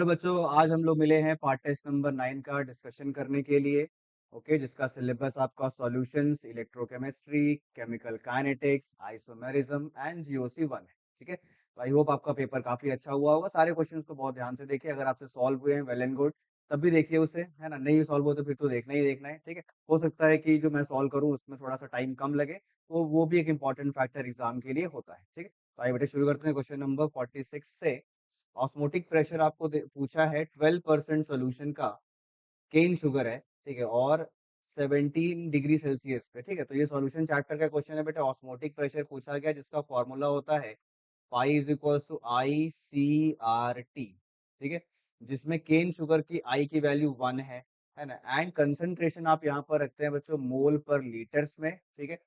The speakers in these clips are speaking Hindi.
हेलो बच्चों, आज हम लोग मिले हैं पार्ट टेस्ट नंबर 9 का डिस्कशन करने के लिए। ओके, जिसका सिलेबस आपका solutions, electrochemistry, chemical kinetics, isomerism and GOC 1 है। ठीक है, तो आई होप आपका पेपर काफी अच्छा हुआ होगा। सारे क्वेश्चंस को बहुत ध्यान से देखिए। अगर आपसे सॉल्व हुए हैं, वेल एंड गुड, तब भी देखिए उसे, है ना। नहीं सॉल्व हो तो फिर तो देखना ही देखना है। ठीक है, हो सकता है कि जो मैं सॉल्व करूँ उसमें थोड़ा सा टाइम कम लगे, तो वो भी एक इंपॉर्टेंट फैक्टर एग्जाम के लिए होता है। ठीक है, तो आइए बेटे शुरू करते हैं क्वेश्चन नंबर 46 से। ऑस्मोटिक प्रेशर आपको पूछा है 12% सोल्यूशन का, केन शुगर है, ठीक है, और 17 डिग्री सेल्सियस पे। ठीक है, तो ये सॉल्यूशन चैप्टर का क्वेश्चन है बेटा। ऑस्मोटिक प्रेशर पूछा गया जिसका फॉर्मूला होता है pi is equals to I C R T. ठीक है, जिसमें केन शुगर की आई की वैल्यू 1 है ना। एंड कंसंट्रेशन आप यहाँ पर रखते हैं बच्चों मोल पर लीटर्स में। ठीक है,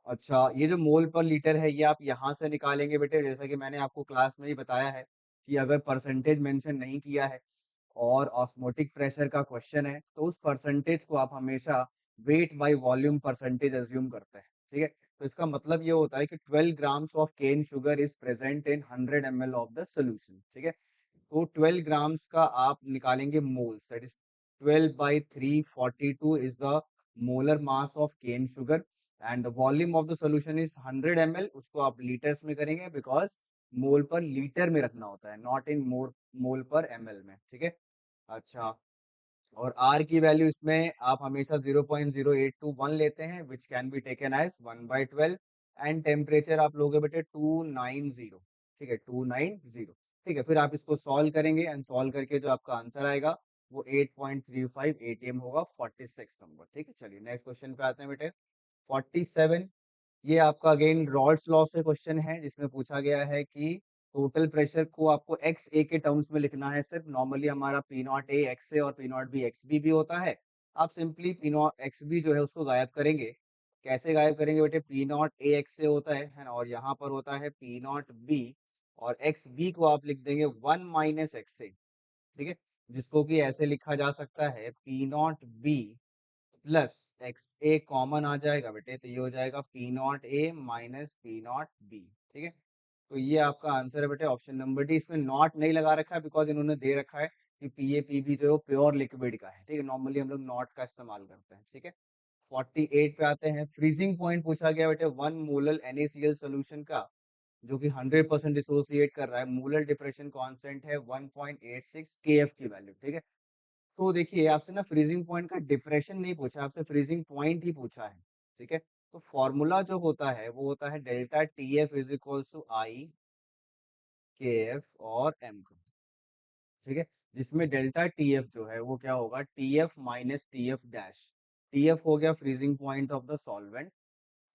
अच्छा, ये जो मोल पर लीटर है ये आप यहाँ से निकालेंगे बेटे। जैसा कि मैंने आपको क्लास में ही बताया है कि अगर परसेंटेज मेंशन नहीं किया है और ऑस्मोटिक प्रेशर का क्वेश्चन है तो उस परसेंटेज को आप हमेशा weight by volume percentage assume करते हैं। ठीक है, तो इसका मतलब ये होता है कि 12 grams of cane sugar is present in 100 ml of the solution. ठीक है, तो 12 ग्राम्स का आप निकालेंगे moles, that is 12 by 342 is the molar mass of cane sugar and the volume of the solution is 100 ml। उसको आप लीटर्स में करेंगे बिकॉज मोल पर लीटर में रखना होता है, नॉट इन मोल पर ml में। ठीक है, अच्छा, और R की वैल्यू इसमें आप हमेशा 0.0821 लेते हैं which can be taken as 1/12। And temperature आप लोगे बेटे 290। ठीक है, 290। ठीक है, फिर आप इसको सॉल्व करेंगे एंड सॉल्व करके जो आपका आंसर आएगा वो 8.35 ATM होगा, 46 नंबर। ठीक है, चलिए नेक्स्ट क्वेश्चन पे आते हैं बेटे। 47, ये आपका अगेन रॉल्स लॉ से क्वेश्चन है जिसमें पूछा गया है कि टोटल प्रेशर को आपको एक्स ए के टर्म्स में लिखना है। सिर्फ नॉर्मली हमारा P not A X A और P not B X B भी होता है। आप simply P naught X B जो है उसको गायब करेंगे। कैसे गायब करेंगे बेटे? P not A X A होता है ना, और यहाँ पर होता है पी नॉट बी, और एक्स बी को आप लिख देंगे 1 - एक्स ए। ठीक है, जिसको कि ऐसे लिखा जा सकता है P not B plus X A common आ जाएगा बेटे, तो ये हो जाएगा P not A minus P not B. ठीक है, तो ये आपका आंसर है बेटे ऑप्शन नंबर डी। इसमें नॉट नहीं लगा रखा है बिकॉज इन्होंने दे रखा है कि पी ए पी बी जो है वो प्योर लिक्विड का है। ठीक है, नॉर्मली हम लोग नॉट का इस्तेमाल करते हैं। ठीक है, 48 पे आते हैं। फ्रीजिंग पॉइंट पूछा गया बेटे 1 मोलर NaCl सोल्यूशन का, जो कि 100% डिसोसिएट कर रहा है। मोलर डिप्रेशन कांस्टेंट है 1.86 Kf की वैल्यू। ठीक है, तो देखिए आपसे ना फ्रीजिंग पॉइंट का डिप्रेशन नहीं पूछा, आपसे फ्रीजिंग पॉइंट ही पूछा है। ठीक है, तो फॉर्मूला जो होता है वो होता है delta T F is equals to I K F और एम का। ठीक है, जिसमें डेल्टा टी एफ जो है वो क्या होगा? T F minus T F dash. T F हो गया freezing point of the solvent,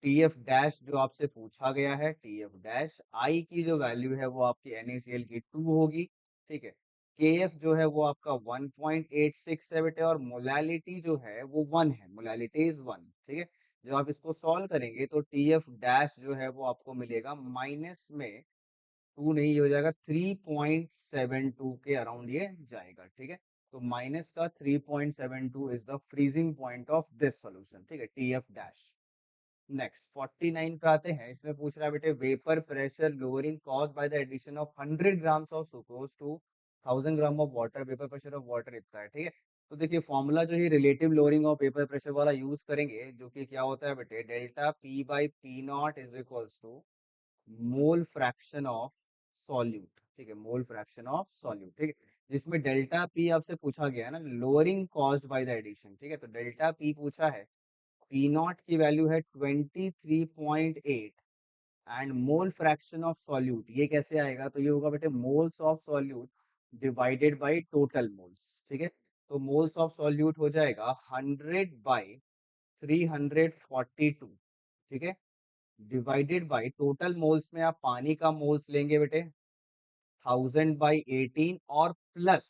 T F dash जो आपसे पूछा गया है टी एफ डैश, आई की जो वैल्यू है वो आपकी NaCl की 2 होगी। ठीक है, के एफ जो है वो आपका 1.86 है बेटे, और मोलालिटी जो है वो 1 है, मोलालिटी इज 1। ठीक है, जब आप इसको सॉल्व करेंगे तो टी एफ डैश जो है वो आपको मिलेगा माइनस में 2 नहीं, ये हो जाएगा 3.72 के अराउंड ये जाएगा। ठीक है, तो माइनस का 3.72 is the freezing point of this solution. ठीक है, टी एफ डैश। नेक्स्ट 49 पे आते हैं। इसमें पूछ रहा है बेटे vapour pressure lowering cause by the addition of 100 grams of sucrose to 1000 gram of water, vapour pressure of water इतना है। ठीक है, तो देखिए फॉर्मूला जो ही relative lowering of vapour pressure वाला यूज करेंगे, जो कि क्या होता है बेटे delta P by P not is equals to mole fraction of solute. ठीक है, मोल फ्रैक्शन ऑफ सॉल्यूट। ठीक है, जिसमें डेल्टा पी आपसे पूछा गया है ना lowering caused by the addition. ठीक है, तो डेल्टा पी पूछा है, पी नॉट की वैल्यू है 23.8 and mole fraction of solute ये कैसे आएगा? तो ये होगा बेटे moles of solute divided by total moles. ठीक है, तो मोल्स ऑफ सॉल्यूट हो जाएगा 100 बाई 342। ठीक है, डिवाइडेड बाय टोटल मोल्स में आप पानी का मोल्स लेंगे बेटे 1000/18, और प्लस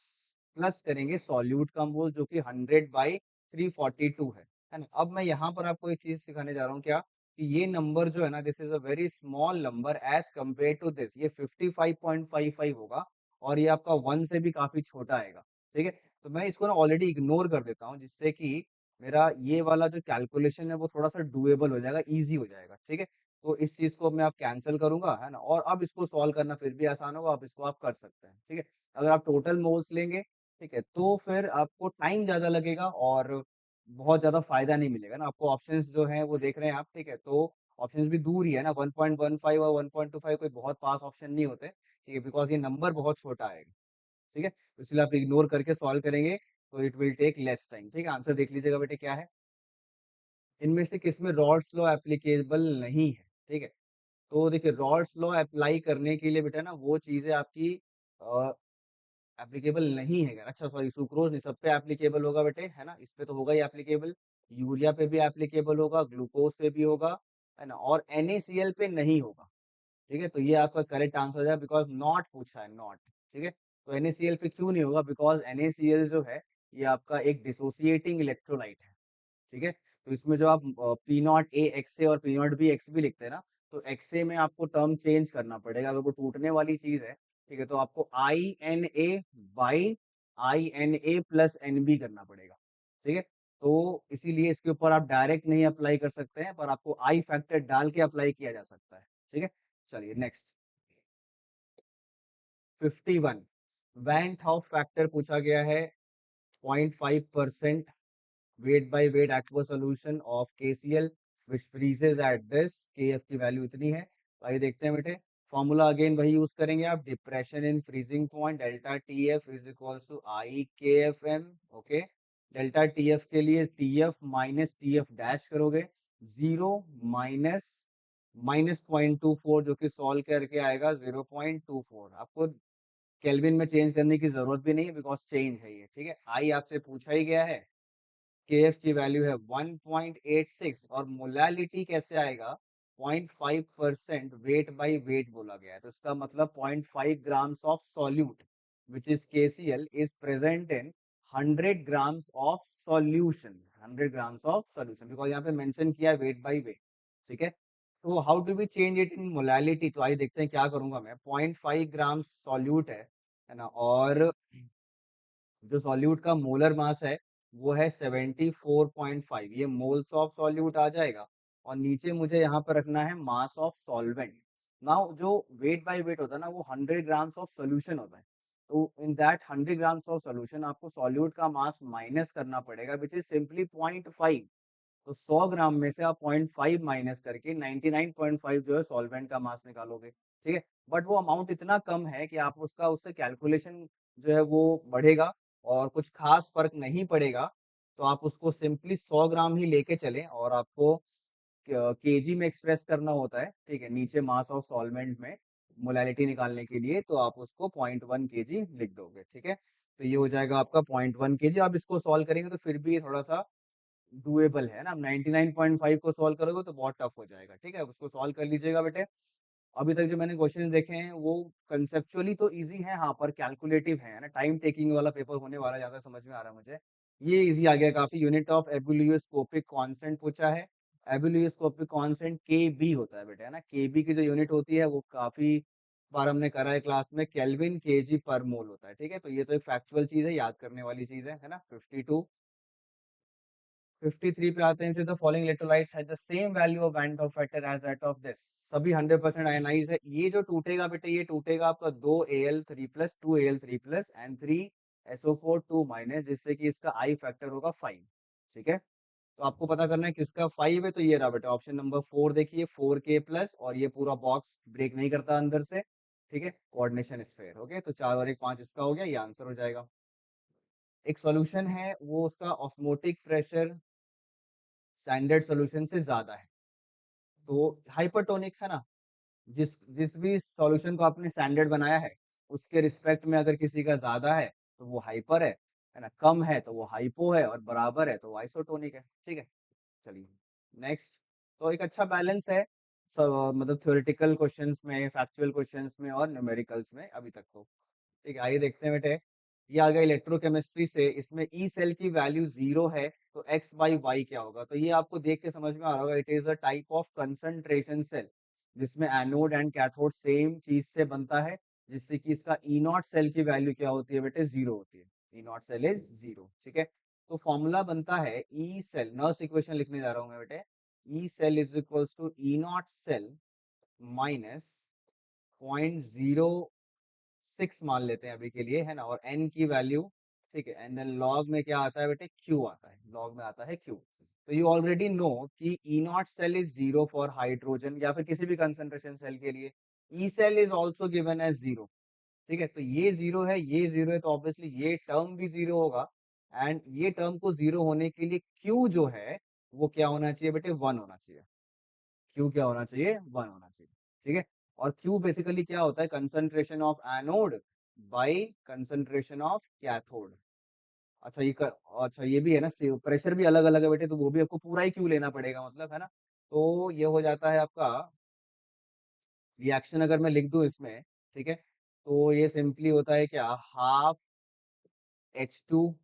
प्लस करेंगे सॉल्यूट का मोल जो कि 100/342 है ना। अब मैं यहाँ पर आपको एक चीज सिखाने जा रहा हूँ, क्या कि ये नंबर जो है ना, this is a very small number as compare to this. ये 55.55 होगा और ये आपका 1 से भी काफी छोटा आएगा। ठीक है, तो मैं इसको ना ऑलरेडी इग्नोर कर देता हूँ, जिससे कि मेरा ये वाला जो कैलकुलेशन है वो थोड़ा सा डुएबल हो जाएगा, इजी हो जाएगा। ठीक है, तो इस चीज को मैं आप कैंसिल करूंगा, है ना, और अब इसको सॉल्व करना फिर भी आसान होगा, आप इसको आप कर सकते हैं, ठीक है। अगर आप टोटल मोल्स लेंगे, ठीक है, तो फिर आपको टाइम ज्यादा लगेगा और बहुत ज्यादा फायदा नहीं मिलेगा ना आपको। ऑप्शंस जो है वो देख रहे हैं आप, ठीक है, तो ऑप्शंस भी दूर ही है ना, 1.15 और 1.25 कोई बहुत पास ऑप्शन नहीं होते, ठीक है, बिकॉज ये नंबर बहुत छोटा आएगा, ठीक है, तो इसलिए आप इग्नोर करके सॉल्व करेंगे तो it will take less time, ठीक है। आंसर देख लीजिएगा बेटे क्या है, इनमें से किसमें रॉल्स लॉ एप्लीकेबल नहीं है, ठीक है। तो देखिए रॉल्स लॉ अप्लाई करने के लिए बेटा ना वो चीजें आपकी एप्लीकेबल नहीं है, अच्छा सॉरी, सुक्रोज नहीं, सब पे एप्लीकेबल होगा बेटे, है ना, इस पे तो होगा ही एप्लीकेबल, यूरिया पे भी एप्लीकेबल होगा, ग्लूकोज पे भी होगा, है ना, और NaCl पे नहीं होगा, ठीक है। तो ये आपका करेक्ट आंसर हो जाएगा, बिकॉज नॉट पूछा है, नॉट, ठीक है। तो NaCl पे क्यों नहीं होगा, बिकॉज NaCl जो है ये आपका एक डिसोसिएटिंग इलेक्ट्रोलाइट है, ठीक है। तो इसमें जो आप P not A X A और पी नॉट बी एक्स भी लिखते हैं ना, तो एक्स ए में आपको टर्म चेंज करना पड़ेगा, अगर वो टूटने वाली चीज है, ठीक है, तो आपको INA/INA+NB करना पड़ेगा, ठीक है। तो इसीलिए इसके ऊपर आप डायरेक्ट नहीं अप्लाई कर सकते हैं, पर आपको आई फैक्टर डाल के अप्लाई किया जा सकता है, ठीक है। चलिए नेक्स्ट, 51 वैन हॉफ फैक्टर पूछा गया है, 0.5% weight by weight aqueous solution of KCl which freezes at this, KF की वैल्यू इतनी है। तो आइए देखते हैं बेटे, फॉर्मूला अगेन वही यूज करेंगे आप, depression in freezing point delta TF is equals to IKFM, okay. Delta TF के लिए TF माइनस TF डैश करोगे, 0 माइनस -0.24 जो कि सॉल्व करके आएगा 0.24, आपको केल्विन में चेंज करने की जरूरत भी नहीं है, बिकॉज चेंज है ये, ठीक है। आई आपसे पूछा ही गया है, KF की वैल्यू है 1.86 और मोलालिटी कैसे आएगा, 0.5% वेट बाय वेट बोला गया है, तो इसका मतलब 0.5 grams of solute which is KCl is present in 100 grams of solution, 100 grams of solution, because यहाँ पे मेंशन किया है वेट बाय वेट, ठीक है। तो how do we change it in molality, तो आइए देखते हैं क्या करूंगा मैं, 0.5 ग्राम्स सॉल्यूट है ना, और जो सॉल्यूट का मोलर मास है वो है 74.5, ये मोल्स ऑफ सॉल्यूट आ जाएगा, और नीचे मुझे यहाँ पर रखना है मास ऑफ सॉल्वेंट। नाउ जो वेट बाय वेट होता है ना वो 100 ग्राम्स ऑफ सोल्यूशन होता है, तो in that 100 grams of solution आपको सॉल्यूट का मास माइनस करना पड़ेगा विच इज सिंपली 0.5, तो 100 ग्राम में से आप 0.5 माइनस करके 99.5 जो है सॉल्वेंट का मास निकालोगे, ठीक है। बट वो अमाउंट इतना कम है कि आप उसका उससे कैलकुलेशन जो है वो बढ़ेगा और कुछ खास फर्क नहीं पड़ेगा, तो आप उसको सिंपली 100 ग्राम ही लेके चलें, और आपको केजी में एक्सप्रेस करना होता है, ठीक है, नीचे मास ऑफ सॉल्वेंट में मोलैलिटी निकालने के लिए, तो आप उसको 0.1 kg लिख दोगे, ठीक है। तो ये हो जाएगा आपका 0.1 kg। आप इसको सॉल्व करेंगे तो फिर भी ये थोड़ा सा डुएबल है ना, 99.5 को सॉल्व करोगे तो बहुत टफ हो जाएगा, ठीक है, उसको सॉल्व कर लीजिएगा बेटे। अभी तक जो मैंने क्वेश्चन देखे हैं वो कंसेप्चुअली तो इजी है, हाँ, पर कैलकुलेटिव है ना, टाइम टेकिंग वाला पेपर होने वाला, ज्यादा समझ में आ रहा है मुझे। ये इजी आ गया काफी, यूनिट ऑफ एब्यूलियोस्कोपिक कांस्टेंट पूछा है, एब्यूलियोस्कोपिक कांस्टेंट KB होता है बेटे, है ना, KB की जो यूनिट होती है वो काफी बार हमने करा है क्लास में, केल्विन KG पर मोल होता है, ठीक है। तो ये तो एक फैक्चुअल चीज है, याद करने वाली चीज है ना। 52 53 पे आते हैं, the following electrolytes have the same value of van't Hoff factor as that of this, सभी 100% आयनाइज है। ये जो टूटेगा बेटे, ये टूटेगा आपका 2Al3+, 2Al3+ एंड 3SO4 2-, जिससे कि इसका आई फैक्टर होगा 5, ठीक है। तो आपको पता करना है किसका 5 है, तो ये रहा बेटा ऑप्शन नंबर 4, देखिए 4K+, और ये पूरा बॉक्स ब्रेक नहीं करता अंदर से, ठीक है, कोऑर्डिनेशन स्फीयर, ओके। तो 4 और 1 5 इसका हो गया, ये आंसर हो जाएगा। एक सॉल्यूशन है वो उसका ऑस्मोटिक प्रेशर स्टैंडर्ड सॉल्यूशन से ज्यादा है, तो हाइपरटोनिक है ना, जिस जिस भी सॉल्यूशन को आपने स्टैंडर्ड बनाया है उसके रिस्पेक्ट में अगर किसी का ज्यादा है तो वो हाइपर है ना, कम है तो वो हाइपो है, और बराबर है तो वो आइसोटोनिक है, ठीक है। चलिए नेक्स्ट, तो एक अच्छा बैलेंस है मतलब थ्योरेटिकल क्वेश्चंस में, फैक्चुअल क्वेश्चंस में और न्यूमेरिकल्स में अभी तक तो, ठीक है। आइए देखते हैं बेटे, ये आ गया इलेक्ट्रोकेमिस्ट्री से, इसमें ई सेल की वैल्यू 0 है तो x/y क्या होगा, तो ये आपको देख के समझ में आ रहा होगा, it is a type of concentration cell जिसमें एनोड एंड कैथोड सेम चीज से बनता है, जिससे कि इसका ई नॉट सेल की वैल्यू क्या होती है बेटे, 0 होती है, ई नॉट सेल इज 0, ठीक है। तो फॉर्मूला बनता है ई सेल, नर्स इक्वेशन लिखने जा रहा हूँ मैं बेटे, E cell is equals to E not cell minus 0.06 मान लेते हैं अभी के लिए, है ना, और n की वैल्यू, ठीक है, एंड देन लॉग में क्या आता है बेटे, q आता है, लॉग में आता है q। तो यू ऑलरेडी नो कि E not cell is 0 for hydrogen या फिर किसी भी कंसंट्रेशन सेल के लिए, E cell is also given as 0, ठीक है। तो ये 0 है, ये 0 है, तो ऑब्वियसली ये टर्म भी 0 होगा, एंड ये टर्म को 0 होने के लिए q जो है वो क्या होना चाहिए बेटे, 1 होना चाहिए। क्यू क्या होना चाहिए, 1 होना चाहिए, ठीक है। और क्यू बेसिकली क्या होता है, concentration of anode by concentration of cathode. अच्छा अच्छा ये भी है ना, प्रेशर भी अलग अलग है बेटे, तो वो भी आपको पूरा ही क्यू लेना पड़ेगा, मतलब, है ना। तो ये हो जाता है आपका रिएक्शन, अगर मैं लिख दूं इसमें, ठीक है, तो ये सिंपली होता है क्या, हाफ H2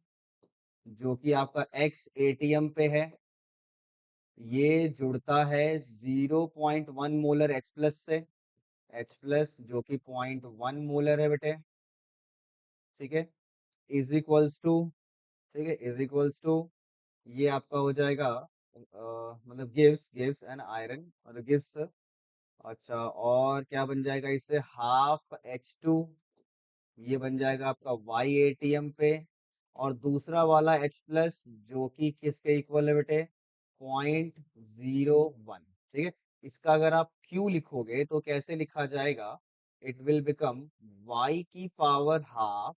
जो कि आपका x एटीएम पे है, ये जुड़ता है 0.1 मोलर H प्लस से, H प्लस जो कि 0.1 मोलर है बेटे, ठीक है, इज इक्वल्स टू, ठीक है, इज इक्वल्स टू, ये आपका हो जाएगा मतलब गिव्स गिव्स एन आयरन, मतलब गिव्स, अच्छा, और क्या बन जाएगा इससे, हाफ H2, ये बन जाएगा आपका y एटीएम पे, और दूसरा वाला H प्लस जो कि किसके इक्वल है बेटे, 0.01, ठीक है। इसका अगर आप Q लिखोगे तो कैसे लिखा जाएगा, इट विल बिकम y की पावर हाफ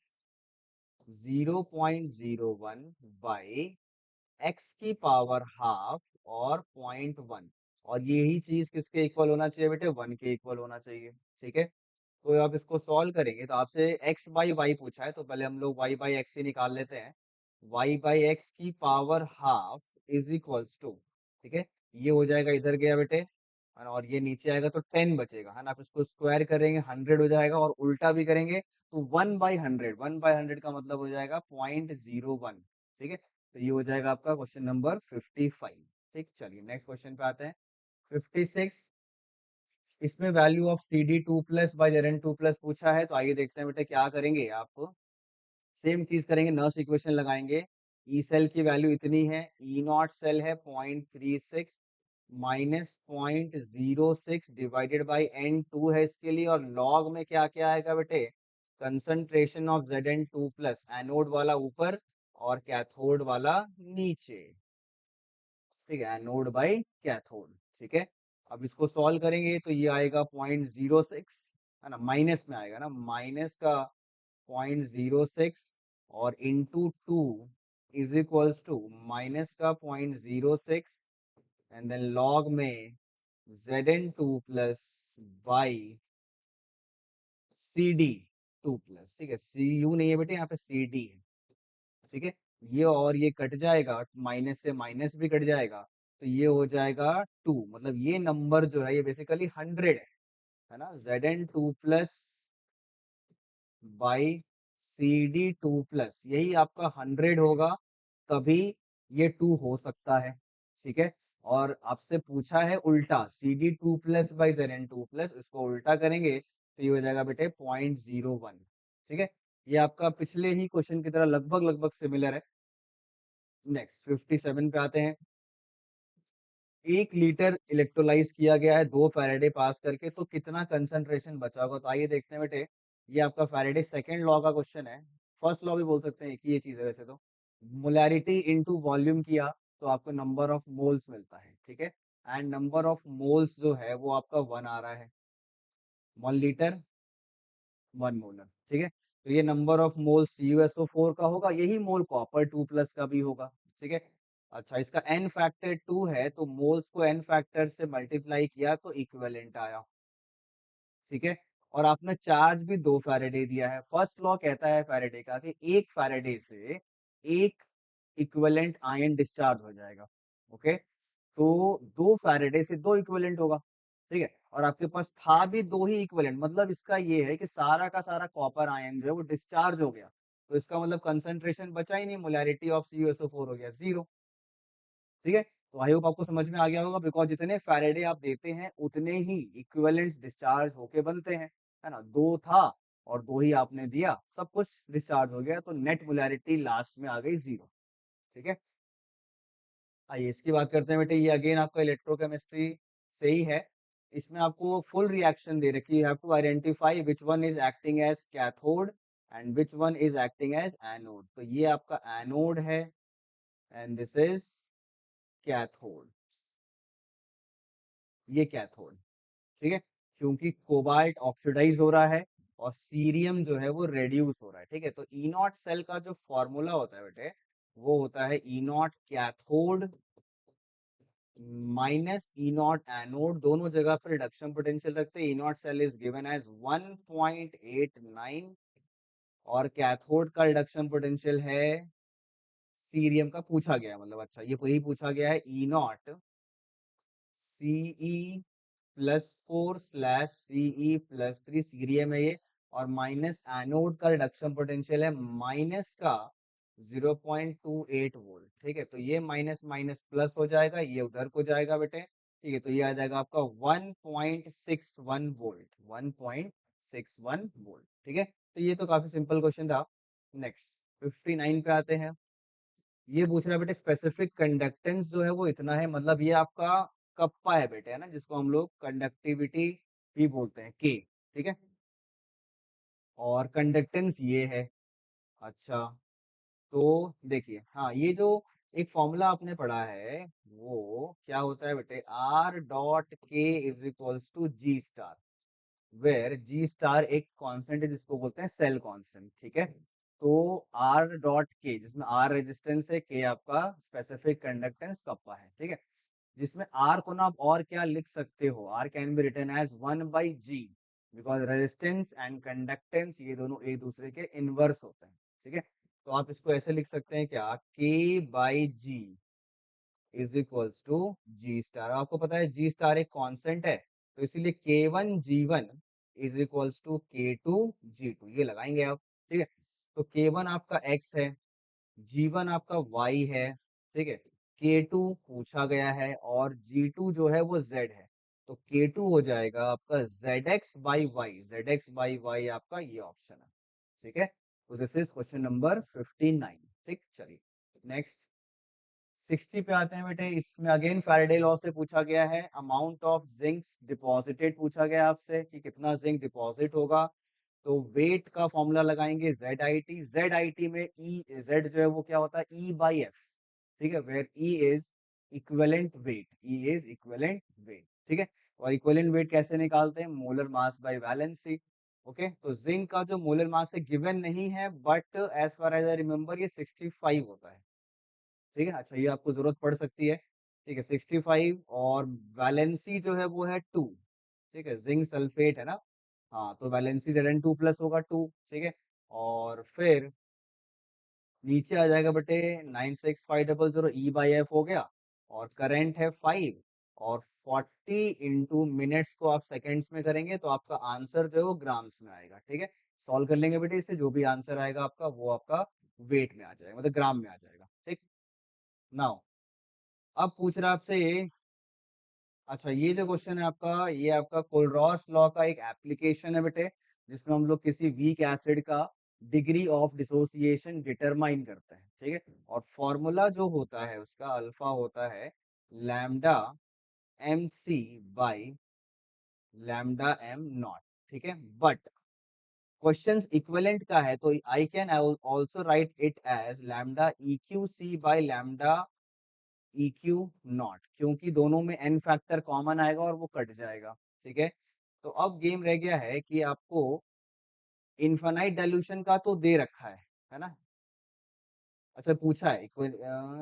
0.01 बाई x की पावर हाफ और 0.1, और यही चीज किसके इक्वल होना चाहिए बेटे, 1 के इक्वल होना चाहिए, ठीक है। तो आप इसको सॉल्व करेंगे तो आपसे x बाई वाई पूछा है, तो पहले हम लोग y बाई एक्स ही निकाल लेते हैं। y बाई एक्स की power half is equals to, ठीक है, ये हो जाएगा, इधर गया बेटे, और ये नीचे आएगा तो 10 बचेगा, है ना। आप इसको स्क्वायर करेंगे 100 हो जाएगा, और उल्टा भी करेंगे तो 1/100, 1/100 का मतलब हो जाएगा 0.01, ठीक है। तो ये हो जाएगा आपका क्वेश्चन नंबर 55, ठीक। चलिए नेक्स्ट क्वेश्चन पे आते हैं, 56। इसमें value of CD2+ by Zn2+ पूछा है, तो आइए देखते हैं बेटे क्या करेंगे आप, सेम चीज करेंगे, नर्स इक्वेशन लगाएंगे। ई सेल की वैल्यू इतनी है, ई नॉट सेल है 0.36 माइनस 0.06 डिवाइडेड बाई N2 है इसके लिए, और लॉग में क्या क्या आएगा बेटे, कंसंट्रेशन ऑफ Zn2+, एनोड वाला ऊपर और कैथोड वाला नीचे, ठीक है, एनोड बाई कैथोड, ठीक है। अब इसको सॉल्व करेंगे तो ये आएगा 0.06, है ना, माइनस में आएगा ना, माइनस का 0.06 और into 2 is equals to minus का 0.06, एंड देन लॉग में Zn2+ बाई CD2+, ठीक है, CU नहीं है बेटे, यहाँ पे CD है, ठीक है। ये और ये कट जाएगा, माइनस से माइनस भी कट जाएगा, तो ये हो जाएगा 2, मतलब ये नंबर जो है ये बेसिकली 100 है ना, Zn2+ बाई CD2+, यही आपका 100 होगा, तभी ये 2 हो सकता है, ठीक है। और आपसे पूछा है उल्टा, CD2+ बाई Zn2+, इसको उल्टा करेंगे तो ये हो जाएगा बेटे 0.01, ठीक है। ये आपका पिछले ही क्वेश्चन की तरह लगभग लगभग सिमिलर है। नेक्स्ट 57 पे आते हैं, 1 लीटर इलेक्ट्रोलाइज किया गया है 2 फैराडे पास करके, तो कितना कंसंट्रेशन बचा होगा, तो आइए देखते हैं बेटे। ये आपका फैराडे सेकेंड लॉ का क्वेश्चन है, फर्स्ट लॉ भी बोल सकते हैं, एक ही ये चीज है वैसे तो। मोलैरिटी इनटू वॉल्यूम किया तो आपको नंबर ऑफ मोल्स मिलता है, ठीक है, एंड नंबर ऑफ मोल्स जो है वो आपका 1 आ रहा है, 1 लीटर 1 मोलर, ठीक है। तो ये नंबर ऑफ मोल CuSO4 का होगा, यही मोल कॉपर 2+ का भी होगा, ठीक है। अच्छा, इसका n फैक्टर 2 है, तो मोल्स को n फैक्टर से मल्टीप्लाई किया तो इक्विवेलेंट आया, ठीक है। और आपने चार्ज भी 2 फैराडे दिया है, फर्स्ट लॉ कहता है फैराडे का कि 1 फैराडे से एक इक्विवेलेंट आयन डिस्चार्ज हो जाएगा, ओके। तो 2 फैराडे से 2 इक्विवेलेंट होगा, ठीक है, और आपके पास था भी 2 ही इक्विवेलेंट, मतलब इसका ये है कि सारा का सारा कॉपर आयन जो है वो डिस्चार्ज हो गया, तो इसका मतलब कंसंट्रेशन बचा ही नहीं, मोलैरिटी ऑफ CuSO4 हो गया 0, ठीक है। तो आई होप आपको समझ में आ गया होगा, बिकॉज जितने फैराडे आप देते हैं उतने ही इक्विवेलेंट्स डिस्चार्ज होके बनते हैं, है ना, 2 था और 2 ही आपने दिया, सब कुछ डिस्चार्ज हो गया, तो नेट मोलैरिटी लास्ट में आ गई 0, ठीक है। आइए इसकी बात करते हैं बेटे। ये अगेन आपका इलेक्ट्रोकेमिस्ट्री से ही है। इसमें आपको फुल रिएक्शन दे रखी है। You have to identify which one is acting as cathode and which one is acting as anode. तो ये आपका एनोड है एंड दिस इज कैथोड। ये कैथोड, ठीक है, क्योंकि कोबाल्ट ऑक्सीडाइज हो रहा है और सीरियम जो है वो रेड्यूस हो रहा है। ठीक है, तो ई नॉट सेल का जो फॉर्मूला होता है बेटे वो होता है E not cathode minus E not anode. दोनों जगह पर रिडक्शन पोटेंशियल रखते हैं। E not cell is given as 1.89 और कैथोड का रिडक्शन पोटेंशियल है, सीरियम का पूछा गया मतलब, अच्छा ये वही पूछा गया है, E not CE +4/CE+3 cerium है ये। और माइनस एनोड का रिडक्शन पोटेंशियल है माइनस का 0.28 वोल्ट। ठीक है, तो ये माइनस माइनस प्लस हो जाएगा, ये उधर को जाएगा बेटे। ठीक है, तो ये आ जाएगा आपका 1.61 वोल्ट, 1.61 वोल्ट। ठीक है, तो ये तो काफी सिंपल क्वेश्चन था। नेक्स्ट 59 पे आते हैं। ये पूछ रहा है बेटे स्पेसिफिक कंडक्टेंस जो है वो इतना है, मतलब ये आपका कप्पा है बेटे, है ना, जिसको हम लोग कंडक्टिविटी भी बोलते हैं, के। ठीक है, और कंडक्टेंस ये है। अच्छा, तो देखिए, हाँ ये जो एक फॉर्मूला आपने पढ़ा है वो क्या होता है बेटे, R.K = G star, where G star एक कांस्टेंट है जिसको बोलते हैं सेल कांस्टेंट। ठीक है, तो R.K जिसमें R रेजिस्टेंस है, K आपका स्पेसिफिक कंडक्टेंस कप्पा है। ठीक है, जिसमें R को ना आप और क्या लिख सकते हो, R can be written as 1/G, because resistance and conductance ये दोनों एक दूसरे के इनवर्स होते हैं। ठीक है, तो आप इसको ऐसे लिख सकते हैं क्या, K/G is equals to G star. आपको पता है जी स्टार एक कांस्टेंट है, तो इसीलिए K1G1 is equals to K2G2 ये लगाएंगे आप। ठीक है, तो K1 आपका X है, G1 आपका Y है। ठीक है, K2 पूछा गया है और G2 जो है वो Z है, तो K2 हो जाएगा आपका ZX/Y, ZX/Y आपका ये ऑप्शन है। ठीक है, तो दिस इज क्वेश्चन नंबर 59। ठीक, चलिए नेक्स्ट 60 पे आते हैं बेटे। इसमें अगेन फैराडे लॉ से पूछा गया है, अमाउंट ऑफ जिंक डिपॉजिटेड पूछा गया आपसे कि कितना जिंक डिपॉजिट होगा। तो वेट का फॉर्मूला लगाएंगे ZIT। ZIT में ई जेड जो है वो क्या होता है, E/F। ठीक है, where E is equivalent weight, E is equivalent weight. ठीक है, और इक्विवेलेंट वेट कैसे निकालते हैं, molar mass by valency. Okay, तो जिंक का जो मोलर मास है गिवन नहीं है, but as far as I remember ये 65 होता है। ठीक है, अच्छा ये आपको जरूरत पड़ सकती है। ठीक है, 65 और वैलेंसी जो है वो है 2। ठीक है, जिंक सल्फेट है ना, हाँ, तो वैलेंसी Zn2+ होगा 2। ठीक है, और फिर नीचे आ जाएगा बेटे 96500 E/F हो गया, और करंट है 5, और 40 इंटू मिनट्स को आप सेकेंड्स में करेंगे तो आपका आंसर जो है वो ग्राम्स में आएगा। ठीक है, सॉल्व कर लेंगे बेटे इसे, जो भी आंसर आएगा आपका वो आपका वेट में आ जाएगा, मतलब ग्राम में आ जाएगा। ठीक, नाउ अब पूछ रहा है आपसे ये, अच्छा ये जो क्वेश्चन है आपका, ये आपका कोलरॉस लॉ का एक एप्लीकेशन है बेटे, जिसमें हम लोग किसी वीक एसिड का डिग्री ऑफ डिसोसिएशन डिटरमाइन करते हैं। ठीक है, और फॉर्मूला जो होता है उसका अल्फा होता है लैम्डा MC/λm0। ठीक है, बट क्वेश्चंस इक्विवेलेंट का है, तो I can also write it as λEQC/λ EQ0, क्योंकि दोनों में n फैक्टर कॉमन आएगा और वो कट जाएगा। ठीक है, तो अब गेम रह गया है कि आपको इनफाइनाइट डाइल्यूशन का तो दे रखा है ना, अच्छा पूछा है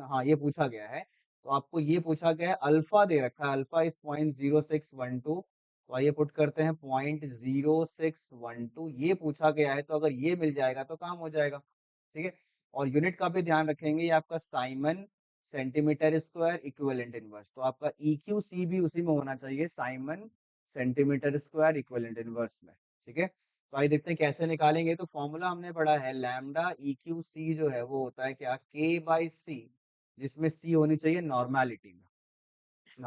हाँ ये पूछा गया है, तो आपको ये पूछा गया है, अल्फा दे रखा है, अल्फा इज 0.0612, तो आइए पुट करते हैं 0.0612, ये पूछा गया है, तो अगर ये मिल जाएगा तो काम हो जाएगा। ठीक है, और यूनिट का भी ध्यान रखेंगे, ये आपका Simon centimetre square equivalent inverse, तो आपका EQC भी उसी में होना चाहिए, Simon centimetre square equivalent inverse में। ठीक है, तो आइए देखते हैं कैसे निकालेंगे। तो फॉर्मूला हमने पढ़ा है लैम्डा EQC जो है वो होता है क्या, K/C, जिसमें C होनी चाहिए नॉर्मेलिटी में।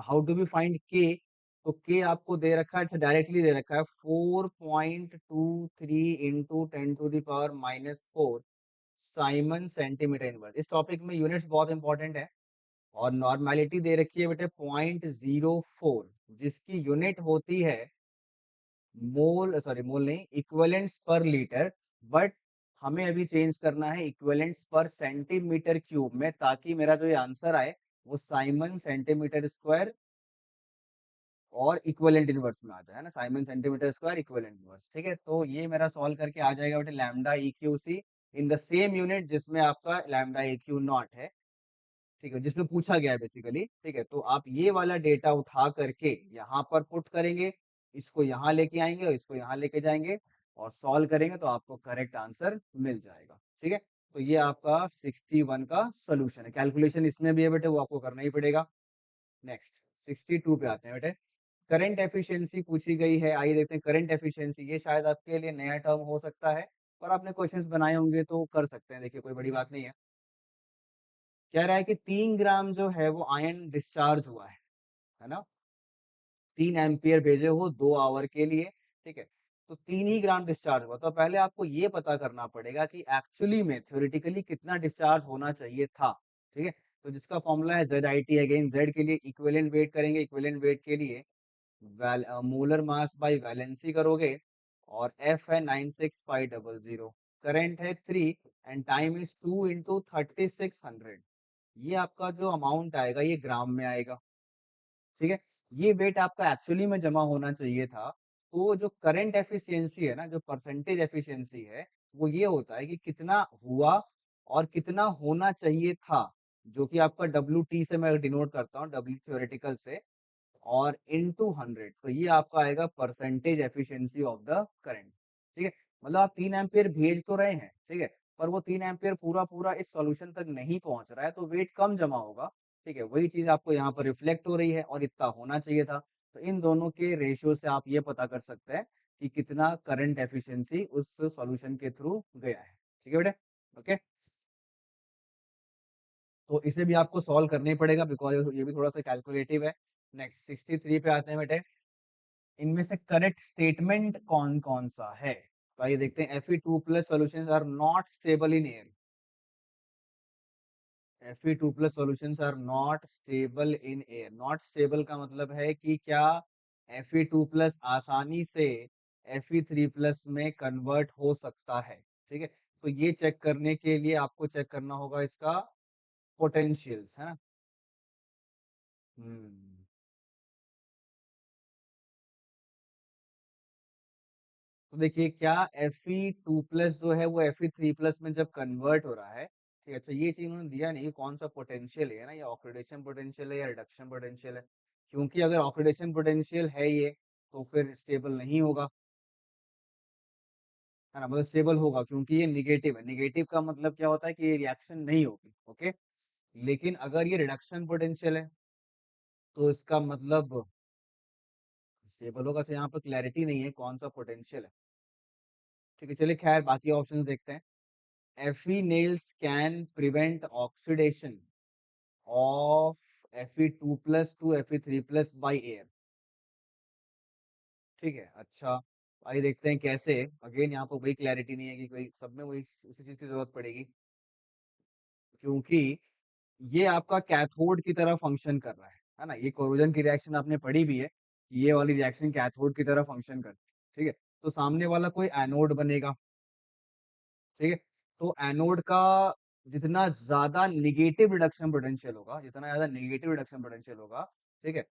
How to be find K, तो K आपको दे रखा है, अच्छा डायरेक्टली दे रखा है 4.23 इंटू 10⁻⁻⁴ साइमन सेंटीमीटर इनवर्स। इस टॉपिक में यूनिट्स बहुत इंपॉर्टेंट है, और नॉर्मेलिटी दे रखी है बेटे 0.04, जिसकी यूनिट होती है मोल, सॉरी मोल नहीं, इक्विवेलेंट्स पर लीटर। बट हमें अभी चेंज करना है इक्विवेलेंट्स पर सेंटीमीटर क्यूब में, ताकि मेरा जो ये आंसर आए वो साइमन सेंटीमीटर स्क्वायर और इक्विवेलेंट इनवर्स में आ जाए, है ना, Simon centimetre square equivalent inverse. ठीक है, तो ये मेरा सॉल्व करके आ जाएगा बेटे lambda E Q C in the same unit जिसमें आपका लैम्डा ई क्यू नॉट है। ठीक है, जिसमें पूछा गया है बेसिकली। ठीक है, तो आप ये वाला डेटा उठा करके यहाँ पर पुट करेंगे, इसको यहाँ लेके आएंगे और इसको यहाँ लेके जाएंगे और सॉल्व करेंगे तो आपको करेक्ट आंसर मिल जाएगा। ठीक है, तो ये आपका 61 का सोल्यूशन है। कैलकुलेशन इसमें भी है बेटे, वो आपको करना ही पड़ेगा। नेक्स्ट 62 पे आते हैं बेटे। करंट एफिशिएंसी पूछी गई है, आइए देखते हैं करंट एफिशिएंसी। ये शायद आपके लिए नया टर्म हो सकता है, पर आपने क्वेश्चंस बनाए होंगे तो कर सकते हैं, देखिए कोई बड़ी बात नहीं है। कह रहा है कि 3 ग्राम जो है वो आयन डिस्चार्ज हुआ है ना, 3 एम्पियर भेजे हो 2 आवर के लिए। ठीक है, तो 3 ही ग्राम डिस्चार्ज हुआ, तो पहले आपको ये पता करना पड़ेगा कि एक्चुअली में थ्योरेटिकली कितना डिस्चार्ज होना चाहिए था। ठीक है, तो जिसका फॉर्मूला है Z I T. Again Z के लिए इक्विवेलेंट वेट करेंगे, इक्विवेलेंट वेट के लिए मोलर मास बाई वैलेंसी करोगे, और एफ है 96500, करंट है 3 एंड टाइम इज 2 इंटू 3600। ये आपका जो अमाउंट आएगा ये ग्राम में आएगा। ठीक है, ये वेट आपका एक्चुअली में जमा होना चाहिए था। तो जो करंट एफिशिएंसी है ना, जो परसेंटेज एफिशिएंसी है, वो ये होता है कि कितना हुआ और कितना होना चाहिए था, जो कि आपका डब्ल्यू टी से मैं डिनोट करता हूँ, डब्ल्यू थ्योरेटिकल से, और इनटू 100, तो ये आपका आएगा percentage efficiency of the current. ठीक है, मतलब आप 3 एम्पियर भेज तो रहे हैं, ठीक है, पर वो 3 एम्पियर पूरा पूरा इस सॉल्यूशन तक नहीं पहुंच रहा है, तो वेट कम जमा होगा। ठीक है, वही चीज आपको यहाँ पर रिफ्लेक्ट हो रही है और इतना होना चाहिए था। तो इन दोनों के रेशियो से आप ये पता कर सकते हैं कि कितना करंट एफिशिएंसी उस सॉल्यूशन के थ्रू गया है। ठीक है बेटे, ओके। तो इसे भी आपको सॉल्व करना ही पड़ेगा, बिकॉज ये भी थोड़ा सा कैलकुलेटिव है। नेक्स्ट 63 पे आते हैं बेटे। इनमें से करेक्ट स्टेटमेंट कौन कौन सा है, तो आइए देखते हैं। Fe2+ solutions are not stable in air. Fe2+ solutions are not stable in air. Not stable का मतलब है कि क्या Fe2+ आसानी से Fe3+ में कन्वर्ट हो सकता है। ठीक है, तो ये चेक करने के लिए आपको चेक करना होगा इसका पोटेंशियल्स, है ना। हम्म, तो देखिए क्या Fe2+ जो है वो Fe3+ में जब कन्वर्ट हो रहा है, ठीक है, तो ये चीज उन्होंने दिया नहीं कौन सा पोटेंशियल है ना, ये ऑक्सीडेशन पोटेंशियल है या रिडक्शन पोटेंशियल है। क्योंकि अगर ऑक्सीडेशन पोटेंशियल है ये, तो फिर स्टेबल नहीं होगा, है ना, मतलब स्टेबल होगा क्योंकि ये निगेटिव है। निगेटिव का मतलब क्या होता है कि ये रिएक्शन नहीं होगी, ओके। लेकिन अगर ये रिडक्शन पोटेंशियल है तो इसका मतलब स्टेबल होगा। तो यहाँ पर क्लैरिटी नहीं है कौन सा पोटेंशियल है। ठीक है, चलिए खैर बाकी ऑप्शंस देखते हैं। Fe nails can prevent oxidation of Fe2+ to Fe3+ by air। ठीक है, अच्छा आइए देखते हैं कैसे। अगेन यहाँ पर वही क्लैरिटी नहीं है कि कोई सब में वही उसी चीज की जरूरत पड़ेगी, क्योंकि ये आपका कैथोड की तरह फंक्शन कर रहा है ना। ये कोरोजन की रिएक्शन आपने पढ़ी भी है कि ये वाली रिएक्शन कैथोड की तरह फंक्शन करती है। ठीक है, तो सामने वाला कोई एनोड बनेगा। ठीक है, तो एनोड का जितना ज्यादा निगेटिव रिडक्शन पोटेंशियल होगा, जितना ज्यादा निगेटिव रिडक्शन पोटेंशियल होगा, ठीक है,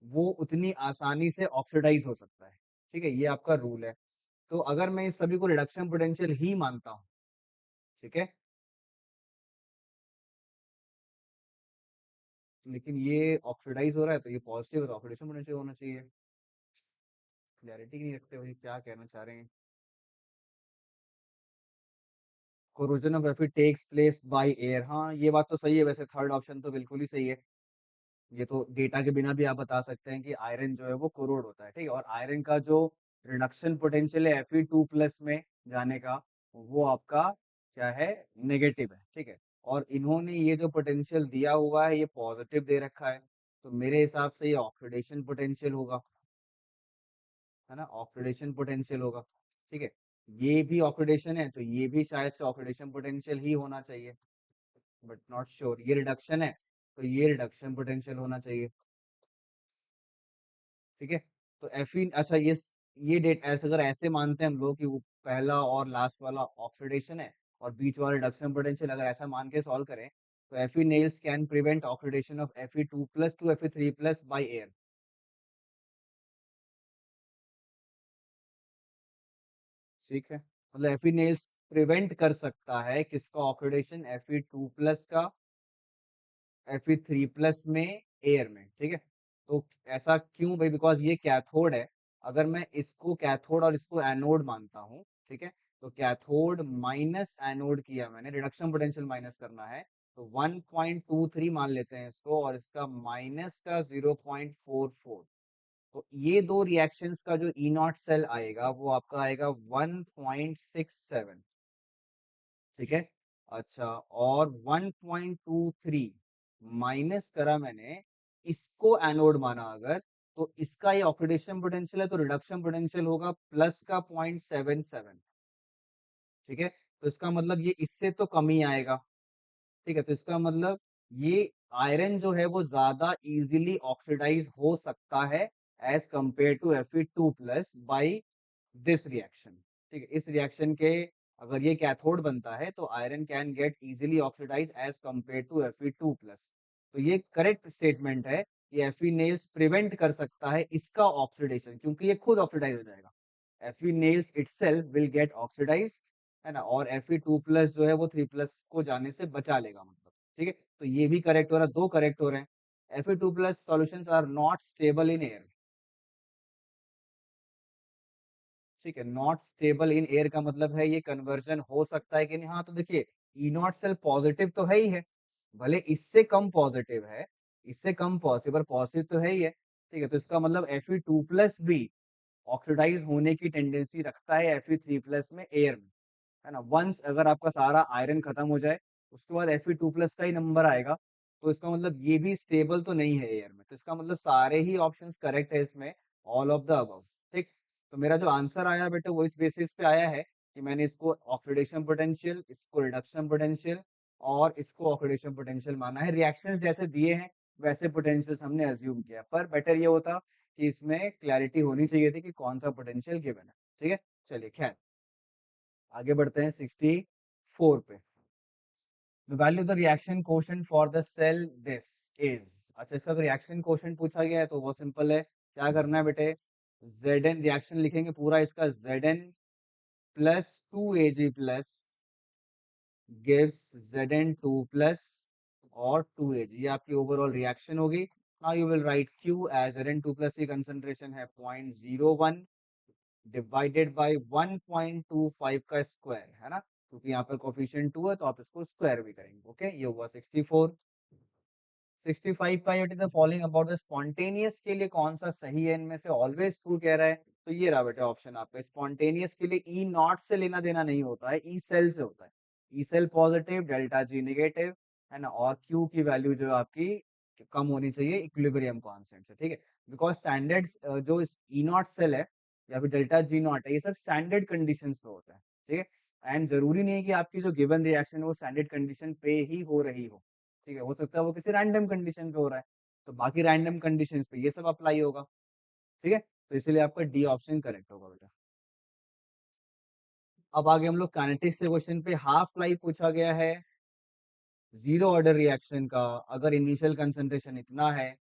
वो उतनी आसानी से ऑक्सीडाइज हो सकता है। ठीक है, ये आपका रूल है। तो अगर मैं इस सभी को रिडक्शन पोटेंशियल ही मानता हूँ, ठीक है, लेकिन ये ऑक्सीडाइज हो रहा है तो ये पॉजिटिव है, तो ऑक्सीडेशन पोटेंशियल होना चाहिए। क्लैरिटी नहीं रखते भाई, क्या कहना चाह रहे हैं। Corrosion of F E takes place by air, हाँ ये बात तो सही है, वैसे थर्ड ऑप्शन तो बिल्कुल ही सही है। ये तो डेटा के बिना भी आप बता सकते हैं कि आयरन जो है वो कोरोड होता है। ठीक है, और आयरन का जो रिडक्शन पोटेंशियल है Fe2+ में जाने का, वो आपका क्या है, नेगेटिव है। ठीक है, और इन्होंने ये जो पोटेंशियल दिया हुआ है ये पॉजिटिव दे रखा है, तो मेरे हिसाब से ये ऑक्सीडेशन पोटेंशियल होगा, है ना, ऑक्सीडेशन पोटेंशियल होगा। ठीक है, ये भी ऑक्सीडेशन है तो ये भी शायद से ऑक्सीडेशन पोटेंशियल ही होना चाहिए, बट नॉट श्योर। ये रिडक्शन है तो ये रिडक्शन पोटेंशियल होना चाहिए। ठीक है, तो Fe अच्छा ये डेट ऐसे अगर ऐसे मानते हैं हम लोग कि वो पहला और लास्ट वाला ऑक्सीडेशन है और बीच वाला रिडक्शन पोटेंशियल, अगर ऐसा मान के सॉल्व करें तो Fe nails can prevent oxidation of Fe2+ to Fe3+ by air. ठीक है, मतलब Fe nails प्रिवेंट कर सकता है किसका ऑक्सीडेशन, Fe2+ का Fe3+ में एयर में। ठीक है, तो ऐसा क्यों भाई, बिकॉज ये कैथोड है। अगर मैं इसको कैथोड और इसको एनोड मानता हूँ, ठीक है, तो कैथोड माइनस एनोड किया मैंने, रिडक्शन पोटेंशियल माइनस करना है, तो 1.23 मान लेते हैं इसको, और इसका माइनस का 0.44। तो ये दो रिएक्शंस का जो ई नॉट सेल आएगा वो आपका आएगा 1.67। ठीक है, अच्छा, और 1.23 माइनस करा मैंने, इसको एनोड माना अगर, तो इसका ये ऑक्सीडेशन पोटेंशियल है, तो रिडक्शन पोटेंशियल होगा प्लस का 0.77। ठीक है, तो इसका मतलब ये इससे तो कम ही आएगा। ठीक है, तो इसका मतलब ये आयरन जो है वो ज्यादा इजीली ऑक्सीडाइज हो सकता है as compare to Fe2+ by this reaction. ठीक है, इस रिएक्शन के अगर ये कैथोड बनता है तो iron can get easily oxidise as compare to Fe2+। तो ये करेक्ट स्टेटमेंट है कि Fe प्रिवेंट कर सकता है इसका ऑक्सीडेशन, क्योंकि ये खुद ऑक्सीडाइज हो जाएगा। Fe itself will get oxidized, है ना, और Fe2+ जो है वो 3+ को जाने से बचा लेगा, मतलब। ठीक है, तो ये भी करेक्ट हो रहा है, दो करेक्ट हो रहे हैं। Fe2+ solutions are not stable in air. ठीक है, नॉट स्टेबल इन एयर का मतलब है ये कन्वर्जन हो सकता है कि नहीं। हाँ, तो देखिए, ई नॉट सेल पॉजिटिव तो है ही है, भले इससे कम पॉजिटिव है, इससे कम पॉजिटिव, पर पॉजिटिव तो है ही है। ठीक है, तो इसका मतलब Fe2+ भी ऑक्सीडाइज होने की टेंडेंसी रखता है Fe3+ में एयर में, है ना। वंस अगर आपका सारा आयरन खत्म हो जाए, उसके बाद Fe2+ का ही नंबर आएगा, तो इसका मतलब ये भी स्टेबल तो नहीं है एयर में। तो इसका मतलब सारे ही ऑप्शंस करेक्ट है इसमें, ऑल ऑफ द अबव। ठीक, तो मेरा जो आंसर आया बेटा वो इस बेसिस पे आया है कि मैंने इसको ऑक्सीडेशन पोटेंशियल, इसको रिडक्शन पोटेंशियल और इसको ऑक्सीडेशन पोटेंशियल माना है। रिएक्शंस जैसे दिए हैं वैसे पोटेंशियल्स हमने अज्यूम किया, पर बेटर ये होता कि इसमें क्लैरिटी होनी चाहिए थी कि कौन सा पोटेंशियल गिवन है। ठीक है, चलिए खैर आगे बढ़ते हैं 64 पे। The value of the reaction quotient for the cell this is। अच्छा, इसका रिएक्शन क्वोशिएंट पूछा गया है तो बहुत सिंपल है, क्या करना है बेटे, Zn रिएक्शन लिखेंगे पूरा इसका, Zn plus 2Ag plus gives Zn2+ और 2Ag, ये आपकी ओवरऑल रिएक्शन होगी। Now you will write Q as Zn2+ की कंसंट्रेशन है 0.01 डिवाइडेड बाय 1.25 का स्क्वायर, है ना, क्योंकि यहाँ पर कोफिशिएंट 2 है तो आप इसको स्क्वायर भी करेंगे। ओके, ये हुआ 64। 65 का it is the following about the spontaneous के लिए कौन सा सही है इनमें से, ऑलवेज ट्रू कह रहा है, तो ये रहा बेटा ऑप्शन आपका। स्पॉन्टेनियस के लिए ई नॉट से लेना देना नहीं होता है, ई सेल से होता है। E cell positive, delta G negative, है ना, और क्यू की वैल्यू जो आपकी कम होनी चाहिए इक्विलिब्रियम कांस्टेंट से। ठीक है, बिकॉज स्टैंडर्ड जो ई नॉट सेल है या फिर डेल्टा जी नॉट है, ये सब स्टैंडर्ड कंडीशंस पे होता है। ठीक है, एंड जरूरी नहीं है कि आपकी जो गिवन रिएक्शन है वो स्टैंडर्ड कंडीशन पे ही हो रही हो। ठीक है, हो सकता है वो किसी रैंडम कंडीशन पे हो रहा है, तो बाकी रैंडम कंडीशंस पे ये सब अप्लाई होगा। ठीक है, तो इसीलिए आपका डी ऑप्शन करेक्ट होगा बेटा। अब आगे हम लोग काइनेटिक्स के क्वेश्चन पे, हाफ लाइफ पूछा गया है जीरो ऑर्डर रिएक्शन का, अगर इनिशियल कंसंट्रेशन इतना है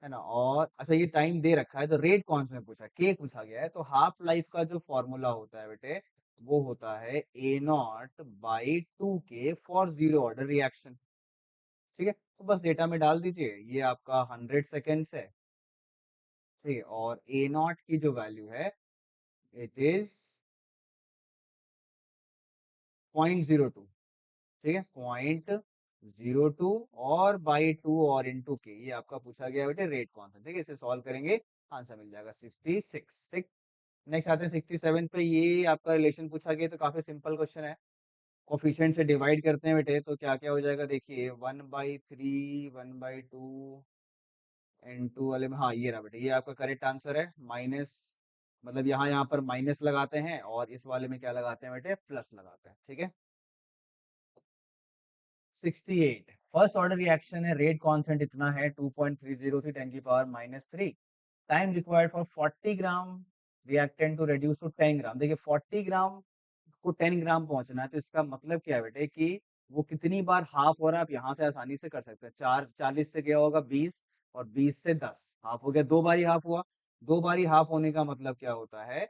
ना, और अच्छा ये टाइम दे रखा है, तो रेट कौन सा पूछा है, के पूछा गया है, तो हाफ लाइफ का जो फॉर्मूला होता है बेटे वो होता है A0/2K for zero order reaction. ठीक है, तो बस डेटा में डाल दीजिए, ये आपका 100 सेकेंड्स है। ठीक है, और A0 की जो वैल्यू है इट इज 0.02। ठीक है, 0.02 और बाई 2 और इंटू के, ये आपका पूछा गया बेटे रेट कौन सा। ठीक है, इसे सॉल्व करेंगे, आंसर मिल जाएगा 66। ठीक, नेक्स्ट आते हैं 67 पे, ये आपका रिलेशन पूछा गया, तो काफी सिंपल क्वेश्चन है। कोफिशिएंट से डिवाइड करते हैं बेटे, तो क्या क्या हो जाएगा, देखिए 1/3 1/2 N2 वाले में, हाँ ये रहा बेटा, ये आपका करेक्ट आंसर है। माइनस मतलब यहाँ पर माइनस लगाते हैं और इस वाले में क्या लगाते हैं बेटे, प्लस लगाते हैं। ठीक है, 68। फर्स्ट ऑर्डर रिएक्शन है, रेट कांस्टेंट इतना है 2.303 10 की power -3, time required for 40 gram reactant to reduce to 10 gram. देखिए 40 ग्राम को 10 ग्राम पहुंचना है, तो इसका मतलब क्या है बेटे कि वो कितनी बार हाफ हो रहा है, आप यहाँ से आसानी से कर सकते हैं। 40 से क्या होगा 20, और 20 से 10 हाफ हो गया, 2 बारी हाफ हुआ। 2 बारी हाफ होने का मतलब क्या होता है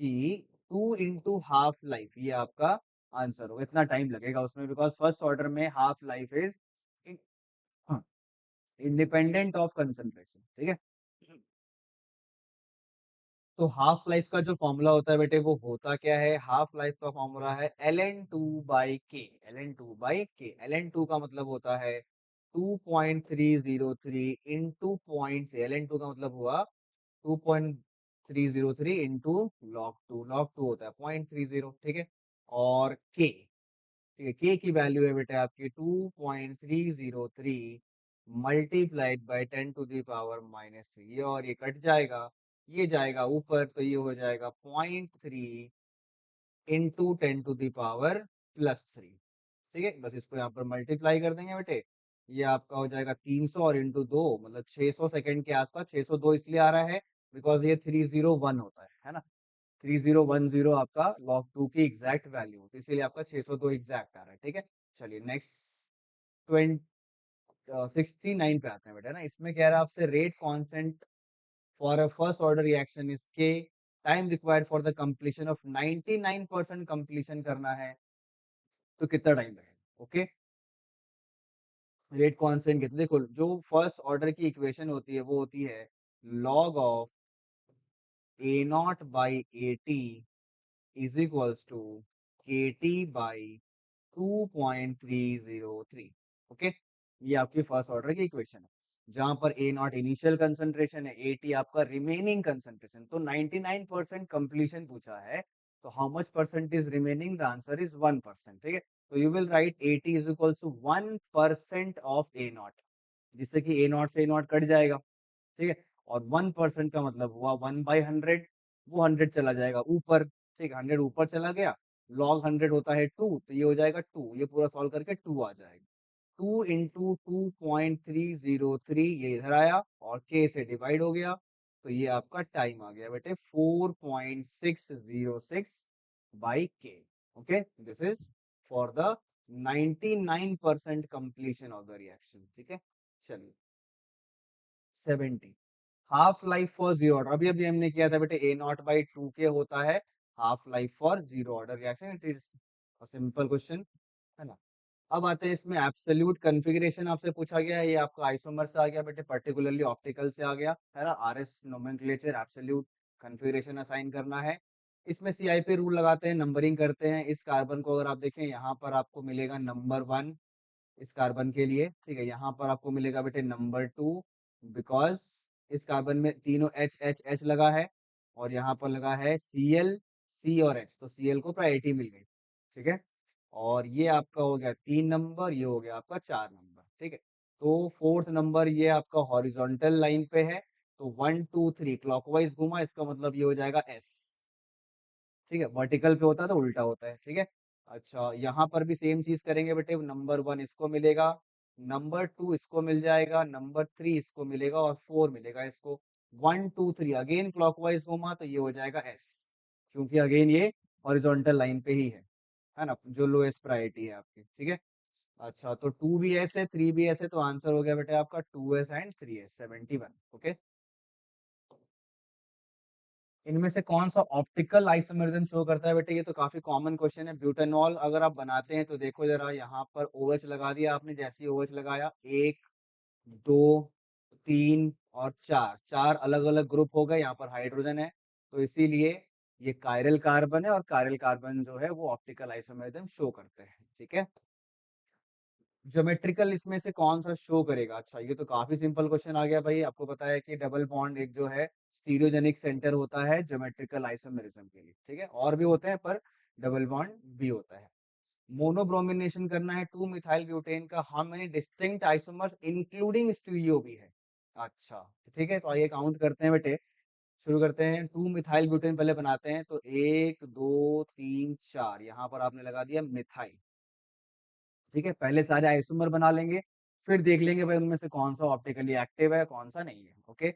कि 2 × हाफ लाइफ, ये आपका आंसर होगा। इतना टाइम लगेगा उसमें, बिकॉज फर्स्ट ऑर्डर में half life is independent of concentration, ठीक है। तो हाफ लाइफ का जो फॉर्मूला होता है बेटे, वो होता क्या है, हाफ लाइफ का फॉर्मूला है ln2/k। ln2 का मतलब होता है 2.303 इंटू 0.3। ln2 का मतलब हुआ 2.303 इंटू log2। log2 होता है 0.30, ठीक है। और k, ठीक है, k की वैल्यू है बेटे आपकी 2.303 मल्टीप्लाइड बाई 10⁻³ ये, और ये कट जाएगा, ये जाएगा ऊपर, तो ये हो जाएगा 0.3 इंटू 10⁻+3, ठीक है। बस इसको यहाँ पर मल्टीप्लाई कर देंगे बेटे, ये आपका हो जाएगा 300 और इंटू 2 मतलब 600 सेकंड के आसपास। 602 इसलिए आ रहा है बिकॉज ये 301 होता है ना। 3010 आपका log2 की एग्जैक्ट वैल्यू, तो इसीलिए आपका 602 एग्जैक्ट आ रहा है, ठीक है। चलिए नेक्स्ट 69 पे आते हैं बेटा ना। इसमें कह रहा है आपसे rate constant for a first order reaction is K, time required for the completion of 99% completion करना है, तो कितना टाइम लगेगा। ओके, रेट कांस्टेंट कितना, देखो जो फर्स्ट ऑर्डर की इक्वेशन होती है वो होती है log of A0/AT is equals to KT/2.303। Okay, ये आपकी फर्स्ट ऑर्डर की इक्वेशन है, जहां पर A0 इनिशियल कंसंट्रेशन है, AT आपका रिमेनिंग कंसंट्रेशन। तो 99% कंप्लीशन पूछा है, तो how much percent is remaining, the answer is 1%, ठीक है। तो you will write AT is equals to 1% of A0, जिससे कि A0 से A0 कट जाएगा, ठीक है। और 1% का मतलब हुआ 1/100, वो 100 चला जाएगा ऊपर, ठीक है। 100 ऊपर चला गया, log 100 होता है 2, तो ये हो जाएगा 2, ये पूरा सॉल्व करके 2 आ जाएगा। 2 इंटू 2.303 ये इधर आया और k से डिवाइड हो गया, तो ये आपका टाइम आ गया बेटे 4.606/k। Okay, this is for the 99% completion of the reaction, ठीक है। चलिए 70, half life for zero order, अभी अभी हमने किया था बेटे A0/2k होता है half life for zero order reaction. It is a simple question, है ना। अब आते हैं इसमें एब्सोल्यूट कॉन्फ़िगरेशन आपसे पूछा गया है, ये आपका आइसोमर से आ गया बेटे, पर्टिकुलरली ऑप्टिकल से आ गया, है ना। RS nomenclature absolute configuration assign करना है। इसमें सीआईपी रूल लगाते हैं, नंबरिंग करते हैं। इस कार्बन को अगर आप देखें, यहाँ पर आपको मिलेगा नंबर 1 इस कार्बन के लिए, ठीक है। यहाँ पर आपको मिलेगा बेटे नंबर 2, बिकॉज इस कार्बन में तीनों H H H लगा है, और यहाँ पर लगा है Cl, C और H, तो Cl को प्रायोरिटी मिल गई, ठीक है। और ये आपका हो गया 3 नंबर, ये हो गया आपका 4 नंबर, ठीक है। तो फोर्थ नंबर ये आपका हॉरिजॉन्टल लाइन पे है, तो 1 2 3 क्लॉकवाइज घुमा, इसका मतलब ये हो जाएगा S, ठीक है। वर्टिकल पे होता है तो उल्टा होता है, ठीक है। अच्छा, यहाँ पर भी सेम चीज करेंगे बेटे, नंबर 1 इसको मिलेगा, नंबर 2 इसको मिल जाएगा, नंबर 3 इसको मिलेगा, और 4 मिलेगा इसको। 1 2 3 अगेन क्लॉकवाइज घुमा, तो ये हो जाएगा एस, क्योंकि अगेन ये हॉरिजॉन्टल लाइन पे ही है ना, जो लोएस्ट प्रायोरिटी है आपकी, ठीक है। अच्छा, तो 2 भी एस है, 3 भी एस है, तो आंसर हो गया बेटे आपका 2s एंड 3s 71। ओके, इनमें से कौन सा ऑप्टिकल आइसोमेरिज्म शो करता है बेटे, ये तो काफी कॉमन क्वेश्चन है। ब्यूटेनॉल अगर आप बनाते हैं तो देखो जरा, यहाँ पर OH लगा दिया आपने, जैसे ही OH लगाया 1 2 3 और 4, 4 अलग अलग ग्रुप हो गए, यहाँ पर हाइड्रोजन है, तो इसीलिए ये कायरल कार्बन है, और कायरल कार्बन जो है वो ऑप्टिकल आइसोमेरिज्म शो करते हैं, ठीक है। ज्योमेट्रिकल इसमें से कौन सा शो करेगा, अच्छा ये तो काफी सिंपल क्वेश्चन आ गया भाई। आपको पता है कि डबल बॉन्ड एक जो है स्टीरियोजेनिक सेंटर होता है ज्योमेट्रिकल आइसोमेरिज्म के लिए, ठीक है। और भी होते हैं पर डबल बॉन्ड भी होता है। मोनोब्रोमिनेशन करना है 2 मिथाइल ब्यूटेन का, how many distinct isomers including stereo भी है। अच्छा, तो ठीक है, तो आइए काउंट करते हैं बेटे, शुरू करते हैं। 2 मिथाइल ब्यूटेन पहले बनाते हैं, तो 1 2 3 4, यहाँ पर आपने लगा दिया मिथाइल, ठीक है। पहले सारे आइसोमर बना लेंगे, फिर देख लेंगे भाई उनमें से कौन सा ऑप्टिकली एक्टिव है कौन सा नहीं है। ओके,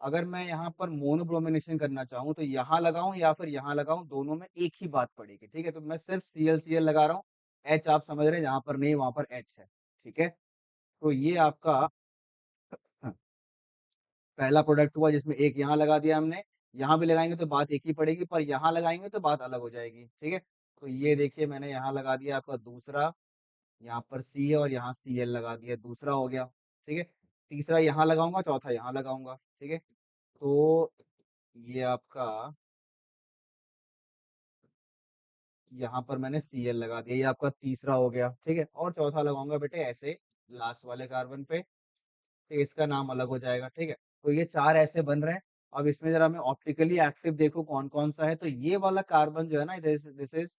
अगर मैं यहाँ पर मोनोब्रोमिनेशन करना चाहूँ तो यहाँ लगाऊं या फिर यहाँ लगाऊं, दोनों में एक ही बात पड़ेगी। ठीक है, तो मैं सिर्फ CL लगा रहा हूँ। एच आप समझ रहे हैं, जहां पर नहीं वहां पर एच है। ठीक है, तो ये आपका पहला प्रोडक्ट हुआ जिसमें एक यहाँ लगा दिया हमने। यहाँ भी लगाएंगे तो बात एक ही पड़ेगी, पर यहाँ लगाएंगे तो बात अलग हो जाएगी। ठीक है, तो ये देखिए मैंने यहाँ लगा दिया आपका दूसरा, यहाँ पर सी है और यहाँ CL लगा दिया, दूसरा हो गया। ठीक है, तीसरा यहाँ लगाऊंगा, चौथा यहाँ लगाऊंगा। ठीक है, तो ये आपका यहाँ पर मैंने CL लगा दिया, ये आपका तीसरा हो गया। ठीक है, और चौथा लगाऊंगा बेटे ऐसे लास्ट वाले कार्बन पे। ठीक, इसका नाम अलग हो जाएगा। ठीक है, तो ये चार ऐसे बन रहे हैं। अब इसमें जरा मैं ऑप्टिकली एक्टिव देखो कौन कौन सा है, तो ये वाला कार्बन जो है ना, दिस इज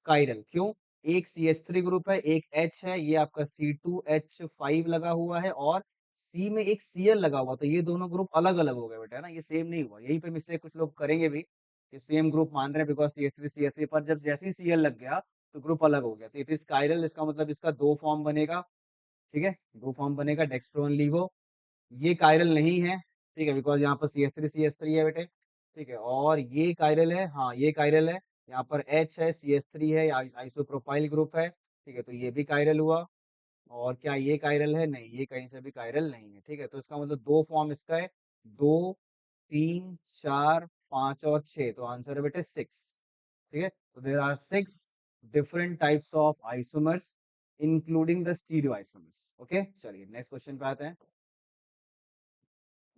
काइरल। क्यों? एक CH3 ग्रुप है, एक H है, ये आपका C2H5 लगा हुआ है, और C में एक Cl लगा हुआ, तो ये दोनों ग्रुप अलग अलग हो गए बेटा, है ना, ये सेम नहीं हुआ। यही पे मिस्टेक कुछ लोग करेंगे भी, कि सेम ग्रुप मान रहे हैं बिकॉज CH3 CH3, पर जब जैसे ही Cl लग गया तो ग्रुप अलग हो गया। तो इट इज काइरल, इसका मतलब इसका दो फॉर्म बनेगा। ठीक है, दो फॉर्म बनेगा, डेक्स्ट्रो लीवो। ये कायरल नहीं है। ठीक है, बिकॉज यहाँ पर CH3 है बेटे। ठीक है, और ये कायरल है, हाँ ये कायरल है। यहाँ पर H है, CH3 है, आइसोप्रोपाइल ग्रुप है। ठीक है, तो ये भी कायरल हुआ। और क्या ये कायरल है? नहीं, ये कहीं से भी कायरल नहीं है। ठीक है, तो इसका मतलब दो फॉर्म इसका है, दो, तीन, चार, पांच और छह, तो आंसर है बेटे 6। ठीक है, तो there are 6 different types of isomers including the stereo isomers. Okay, चलिए नेक्स्ट क्वेश्चन पे आते हैं।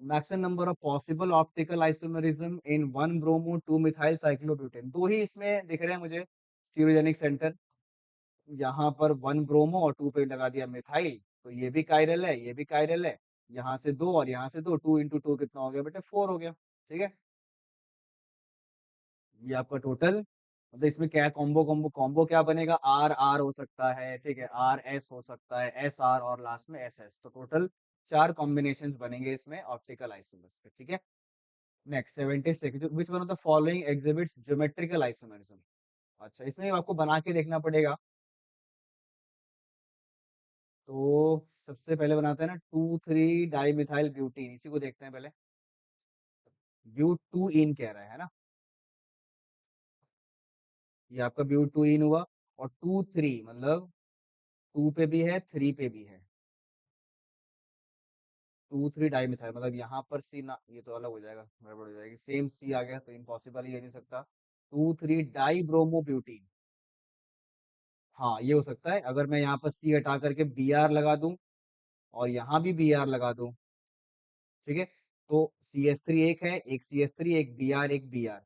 Maximum number of possible optical isomerism in one bromo two methyl cyclobutane, दो ही इसमें दिख रहे हैं मुझे स्टीरियोजेनिक सेंटर। यहाँ पर वन ब्रोमो और टू पे लगा दिया मिथाइल, तो ये भी कायरल है, ये भी कायरल है। यहाँ से दो और यहाँ से दो, 2 × 2 कितना हो गया बेटे? 4 हो गया। ठीक है, ये आपका टोटल, मतलब इसमें क्या कॉम्बो कॉम्बो कॉम्बो क्या बनेगा? आर आर हो सकता है, ठीक है, आर एस हो सकता है, एस आर और लास्ट में एस एस, तो टोटल 4 कॉम्बिनेशन बनेंगे इसमें ऑप्टिकल आइसोमर्स के। ठीक है, next 76, which one of the following exhibits geometrical isomerism. अच्छा, इसमें आपको बना के देखना पड़ेगा। तो सबसे पहले बनाते हैं ना 2,3 डाइमिथाइल ब्यूटीन, इसी को देखते हैं पहले। ब्यूट 2 इन कह रहा है ना, ये आपका ब्यूट 2 इन हुआ। और 2,3 मतलब 2 पे भी है, 3 पे भी है। 2,3 डाइमिथाइल मतलब यहाँ पर सी ना, ये तो अलग हो जाएगा, गड़बड़ हो जाएगी, सेम सी आ गया तो इम्पॉसिबल, ही हो नहीं सकता। 2,3 डाई ब्रोमो ब्यूटीन, हाँ ये हो सकता है। अगर मैं यहाँ पर सी हटा करके Br लगा दूं और यहाँ भी Br लगा दूं, ठीक है, तो CH3 एक है, एक CH3, एक Br, एक Br।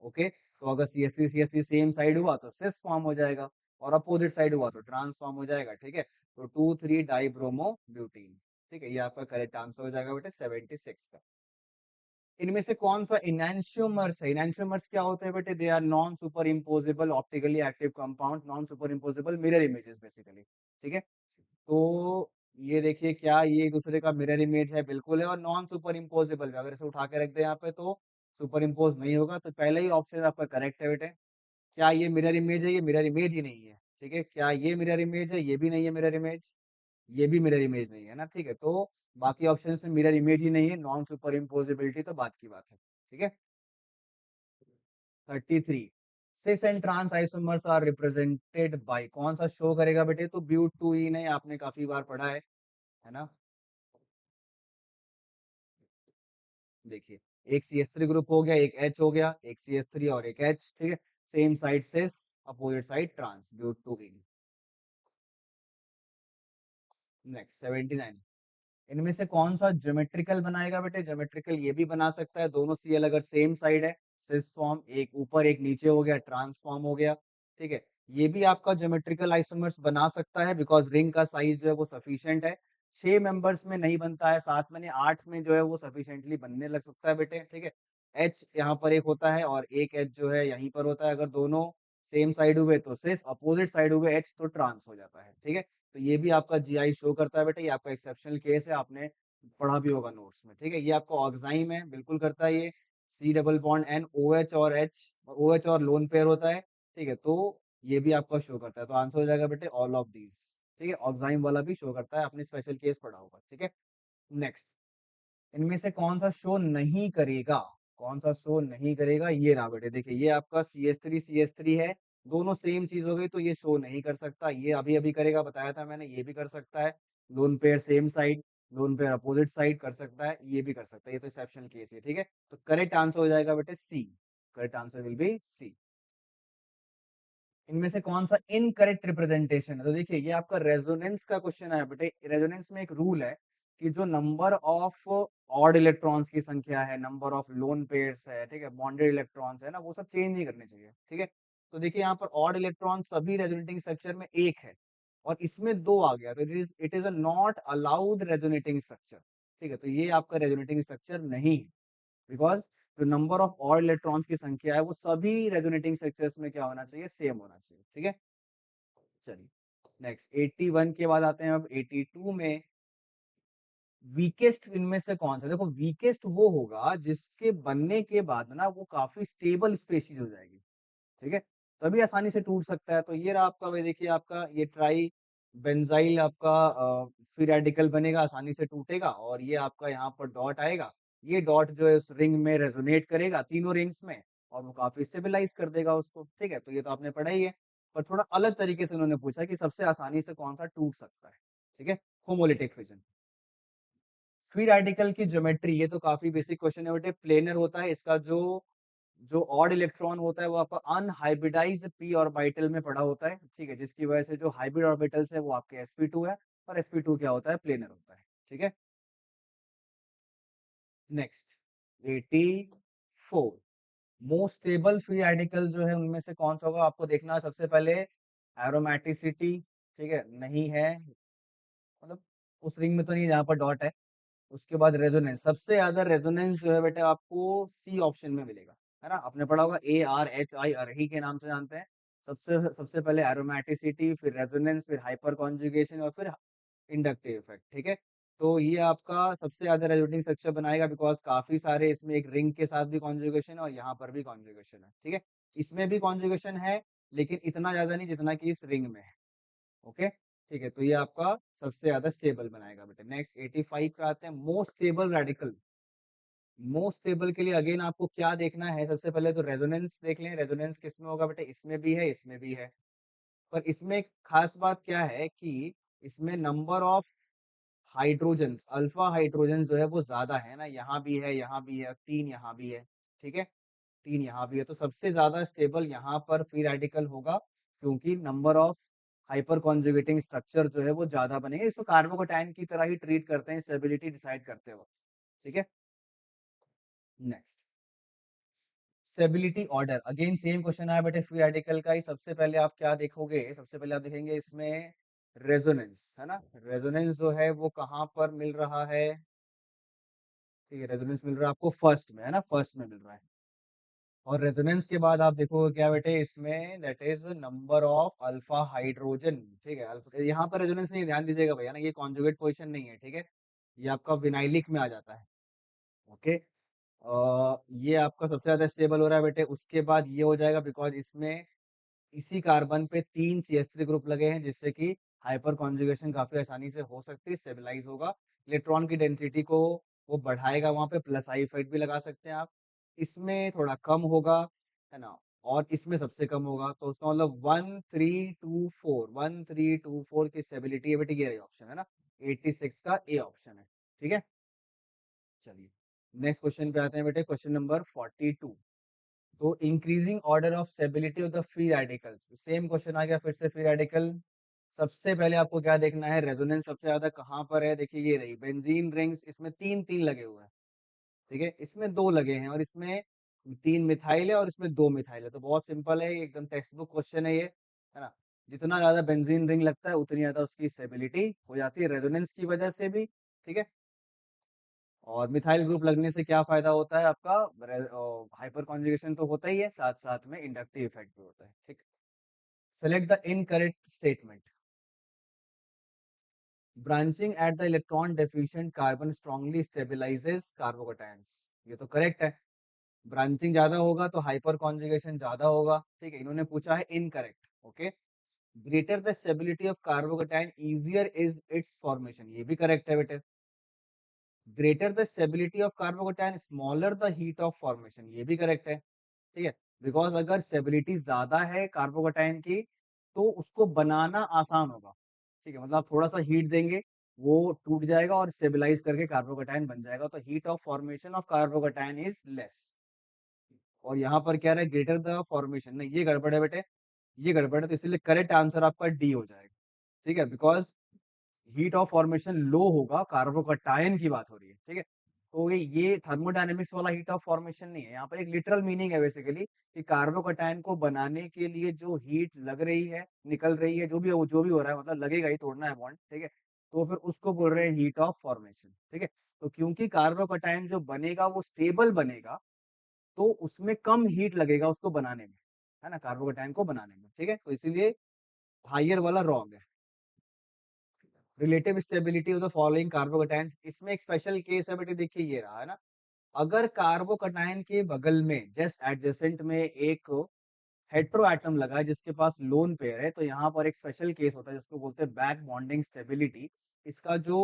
ओके, तो अगर CH3 CH3 सेम साइड हुआ तो सिस फॉर्म हो जाएगा, और अपोजिट साइड हुआ तो ट्रांस फॉर्म हो जाएगा। ठीक है, तो 2,3 डाइब्रोमो ब्यूटीन। ठीक है, ये आपका करेक्ट आंसर हो जाएगा बेटे 76 का। इनमें से कौन सा इनैंशियोमर्स है? इनैंशियोमर्स क्या होते हैं बेटे? They are non super imposable optically active compound, non super imposable mirror images basically. ठीक है, तो ये देखिए, क्या ये एक दूसरे का मिरर इमेज है? बिल्कुल है, और नॉन सुपर इम्पोजेबल है। अगर इसे उठा के रख दे यहाँ पे तो सुपर इम्पोज नहीं होगा, तो पहले ही ऑप्शन आपका करेक्ट है बेटे। क्या ये मिरर इमेज है? ये मिरर इमेज ही नहीं है। ठीक है, क्या ये मिरर इमेज है? ये भी नहीं है मिरर इमेज, ये भी मिरर इमेज नहीं है ना। ठीक है, तो बाकी ऑप्शंस में मिरर इमेज ही नहीं है, नॉन सुपर इम्पोजिबिलिटी तो बात की बात है। ठीक है, 33, cis and trans isomers are represented by, कौन सा शो करेगा बेटे? तो ब्यूट 2 ई ने आपने काफी बार पढ़ा है ना। देखिए, एक CH3 ग्रुप हो गया, एक H हो गया, एक CH3 और एक H। ठीक है, same side cis, opposite side trans, but 2 ene. Next 79, इनमें से कौन सा ज्योमेट्रिकल बनाएगा बेटे? ज्योमेट्रिकल ये भी बना सकता है, दोनों CL अगर सेम साइड है, सिस फॉर्म, एक ऊपर एक नीचे हो गया, ट्रांसफॉर्म हो गया। ठीक है, ये भी आपका ज्योमेट्रिकल आइसोमर्स बना सकता है, बिकॉज रिंग का साइज जो है वो सफिशिएंट है। 6 मेंबर्स में नहीं बनता है, 7 में नहीं 8 में जो है वो सफिशिएंटली बनने लग सकता है बेटे। ठीक है, H यहाँ पर एक होता है और एक H जो है यहीं पर होता है, अगर दोनों सेम साइड हुए तो सिस, अपोजिट साइड हुए H तो ट्रांस हो जाता है। ठीक है, तो ये भी आपका GI शो करता है बेटा, ये आपका एक्सेप्शनल केस है, आपने पढ़ा भी होगा नोट्स में। ठीक है, ये आपका ऑक्साइम है, बिल्कुल करता है ये। C double bond N, OH और H, OH और लोन पेयर होता है। ठीक है, तो ये भी आपका शो करता है, तो आंसर हो जाएगा बेटे ऑल ऑफ दीज। ठीक है, ऑक्साइम वाला भी शो करता है, आपने स्पेशल केस पढ़ा होगा। ठीक है, नेक्स्ट, इनमें से कौन सा शो नहीं करेगा, कौन सा शो नहीं करेगा, ये रहा बेटे, देखिए ये आपका CH3 है, दोनों सेम चीज हो गई, तो ये शो नहीं कर सकता, ये अभी अभी करेगा, बताया था मैंने, ये भी कर सकता है, lone pair same side, lone pair opposite side कर सकता है, ये भी कर सकता है, ये तो एक्सेप्शनल केस है। ठीक है, तो करेक्ट आंसर हो जाएगा बेटे C, correct answer will be C. इनमें से कौन सा इनकरेक्ट रिप्रेजेंटेशन है, तो देखिए ये आपका रेजोनेंस का क्वेश्चन है बेटे। रेजोनेंस में एक रूल है कि जो नंबर ऑफ ऑड इलेक्ट्रॉन्स की संख्या है, नंबर ऑफ लोन पेयर्स है, ठीक है, बॉन्डेड इलेक्ट्रॉन्स है ना, वो सब चेंज नहीं करने चाहिए। ठीक है, तो देखिए यहाँ पर ऑड इलेक्ट्रॉन सभी रेजोनेटिंग स्ट्रक्चर में एक है, और इसमें दो आ गया, तो it is a not allowed resonating structure. ठीक है, तो ये आपका रेजोनेटिंग स्ट्रक्चर नहीं है, बिकॉज जो नंबर ऑफ और इलेक्ट्रॉन्स की संख्या है वो सभी रेजोनेटिंग स्ट्रक्चर्स में क्या होना चाहिए, सेम होना चाहिए। ठीक है, चलिए नेक्स्ट 81 के बाद आते हैं अब 82 में। वीकेस्ट इनमें से कौन सा, देखो वीकेस्ट वो होगा जिसके बनने के बाद ना वो काफी स्टेबल स्पेशीज हो जाएगी। ठीक है, तभी आसानी से टूट सकता है। तो ये रहा आपका, भाई देखिए आपका ये ट्राई बेंजाइल आपका फ्री रेडिकल बनेगा, आसानी से टूटेगा, और ये आपका यहाँ पर डॉट आएगा, ये डॉट जो है उस रिंग में रेजोनेट करेगा तीनों रिंग्स में, और वो काफी स्टेबलाइज कर देगा उसको। ठीक है, तो ये तो आपने पढ़ा ही है, पर थोड़ा अलग तरीके से उन्होंने पूछा कि सबसे आसानी से कौन सा टूट सकता है। ठीक है, होमोलिटिक फिजन। फ्री रेडिकल की ज्योमेट्री, ये तो काफी बेसिक क्वेश्चन है बेटे, प्लेनर होता है, इसका जो जो ऑड इलेक्ट्रॉन होता है वो आपका अनहाइब्रिडाइज्ड पी ऑर्बिटल में पड़ा होता है। ठीक है, जिसकी वजह से जो हाइब्रिड ऑर्बिटल्स है वो आपके sp2 है, और sp2 क्या होता है, प्लेनर होता है। ठीक है, next 84, most stable free radical जो है उनमें से कौन सा होगा, आपको देखना है सबसे पहले एरोमेटिसिटी। ठीक है, नहीं है, मतलब उस रिंग में तो नहीं जहाँ पर डॉट है। उसके बाद रेजोनेंस, सबसे ज्यादा रेजोनेंस जो है बेटा आपको सी ऑप्शन में मिलेगा, है ना, आपने पढ़ा होगा ARHI, अरही के नाम से जानते हैं। सबसे सबसे पहले एरोमेटिसिटी, फिर रेजोनेंस, फिर हाइपर कॉन्जुगेशन, और फिर इंडक्टिव इफेक्ट। ठीक है, तो ये आपका सबसे ज्यादा रेजोनेटिंग स्ट्रक्चर बनाएगा, बिकॉज काफी सारे इसमें एक रिंग के साथ भी कॉन्जुगेशन है, और यहाँ पर भी कॉन्जुगेशन है। ठीक है, इसमें भी कॉन्जुगेशन है, लेकिन इतना ज्यादा नहीं जितना कि इस रिंग में है। ओके, ठीक है, तो ये आपका सबसे ज्यादा स्टेबल बनाएगा बेटा। नेक्स्ट 85 पे आते हैं, most stable radical. Most stable के लिए अगेन आपको क्या देखना है, सबसे पहले तो रेजोनेंस देख लें, रेजोनेंस किस में होगा बेटा, इसमें भी है, इसमें भी है, पर इसमें एक खास बात क्या है कि इसमें number of hydrogen, alpha hydrogen जो है वो ज्यादा है ना, यहाँ भी है, यहाँ भी है, तीन यहाँ भी है। ठीक है, तीन यहाँ भी है, तो सबसे ज्यादा स्टेबल यहाँ पर फ्री रेडिकल होगा, क्योंकि number of hyper conjugating structure जो है वो ज्यादा बनेंगे। इसको कार्बोकैटायन की तरह ही ट्रीट करते हैं स्टेबिलिटी डिसाइड करते वक्त। ठीक है, next stability order, again same question आया बेटे फ्री रेडिकल का ही। सबसे पहले आप क्या देखोगे, सबसे पहले आप देखेंगे इसमें रेजोनेंस, है ना, रेजोनेंस जो है वो कहाँ पर मिल रहा है, ठीक है, रेजोनेंस मिल रहा है आपको फर्स्ट में, है ना, फर्स्ट में मिल रहा है। और रेजोनेंस के बाद आप देखोगे क्या बेटे इसमें, that is number of alpha hydrogen. ठीक है, यहाँ पर रेजोनेंस नहीं, ध्यान दीजिएगा भैया ना, ये कॉन्जुगेट पोजीशन नहीं है। ठीक है, ये आपका विनाइलिक में आ जाता है। ओके, ये आपका सबसे ज्यादा स्टेबल हो रहा है बेटे। उसके बाद ये हो जाएगा, बिकॉज इसमें इसी कार्बन पे तीन CH3 ग्रुप लगे हैं, जिससे कि हाइपर कॉन्जुगेशन काफी आसानी से हो सकती है, स्टेबलाइज होगा, इलेक्ट्रॉन की डेंसिटी को वो बढ़ाएगा, वहां पे प्लस आई इफेक्ट भी लगा सकते हैं आप। इसमें थोड़ा कम होगा, है ना, और इसमें सबसे कम होगा, तो उसका मतलब 1324, 1324 की स्टेबिलिटी है बेटे, ये रही ऑप्शन, है ना, 86 का ए ऑप्शन है। ठीक है, चलिए नेक्स्ट क्वेश्चन पे आते हैं बेटे, क्वेश्चन नंबर 42। तो increasing order of stability of the free radicals, same question आ गया फिर से फ्री रेडिकल। सबसे पहले आपको क्या देखना है, रेजोनेंस सबसे ज्यादा कहाँ पर है, देखिए ये रही बेंजीन रिंग्स, इसमें तीन तीन लगे हुए हैं। ठीक है, इसमें दो लगे हैं, और इसमें तीन मिथाइल है, और इसमें दो मिथाइल है, तो बहुत सिंपल है, एकदम टेक्स्ट बुक क्वेश्चन है ये, है ना। जितना ज्यादा बेंजीन रिंग लगता है उतनी ज्यादा उसकी स्टेबिलिटी हो जाती है, रेजोनेंस की वजह से भी। ठीक है, और मिथाइल ग्रुप लगने से क्या फायदा होता है आपका, हाइपर कॉन्जुगेशन तो होता ही है, साथ साथ में इंडक्टिव इफेक्ट भी होता है। ठीक, select the incorrect statement. Branching at the electron deficient carbon strongly stabilises carbocations, ये तो करेक्ट है, ब्रांचिंग ज्यादा होगा तो हाइपर कॉन्जुगेशन ज्यादा होगा। ठीक है, इन्होंने पूछा है incorrect. Okay, greater the stability of carbocation easier is it's formation, ये भी करेक्ट है बेटे। Greater the stability of carbocation smaller the heat of formation, ये भी करेक्ट है। ठीक है, बिकॉज अगर स्टेबिलिटी ज्यादा है कार्बोकेटाइन की तो उसको बनाना आसान होगा। ठीक है, मतलब आप थोड़ा सा हीट देंगे, वो टूट जाएगा और स्टेबलाइज करके कार्बोकेटाइन बन जाएगा, तो heat of formation of carbocation is less. और यहाँ पर क्या रहा है, ग्रेटर द फॉर्मेशन, नहीं ये गड़बड़ है बेटे, ये गड़बड़ है, तो इसलिए करेक्ट आंसर आपका डी हो जाएगा। ठीक है, बिकॉज हीट ऑफ फॉर्मेशन लो होगा, कार्बोकटायन की बात हो रही है। ठीक है, तो ये थर्मोडायनेमिक्स वाला हीट ऑफ फॉर्मेशन नहीं है, यहाँ पर एक लिटरल मीनिंग है बेसिकली कि कार्बोकटायन को बनाने के लिए जो हीट लग रही है, निकल रही है, जो भी हो रहा है, मतलब लगेगा ही, तोड़ना है बॉन्ड। ठीक है, तो फिर उसको बोल रहे हैं हीट ऑफ फॉर्मेशन। ठीक है, तो क्योंकि कार्बोकटायन जो बनेगा वो स्टेबल बनेगा, तो उसमें कम हीट लगेगा उसको बनाने में, है ना, कार्बोकटायन को बनाने में। ठीक है, तो इसीलिए हाइयर वाला रॉन्ग है। Relative stability of the following carbocations, इसमें एक स्पेशल केस है बेटे, देखिए ये रहा है ना, अगर कार्बोकटायन के बगल में जस्ट एडजेसेंट में एक हेट्रो एटम लगा है जिसके पास लोन पेयर है, तो यहाँ पर एक स्पेशल केस होता है जिसको बोलते हैं बैक बॉन्डिंग स्टेबिलिटी। इसका जो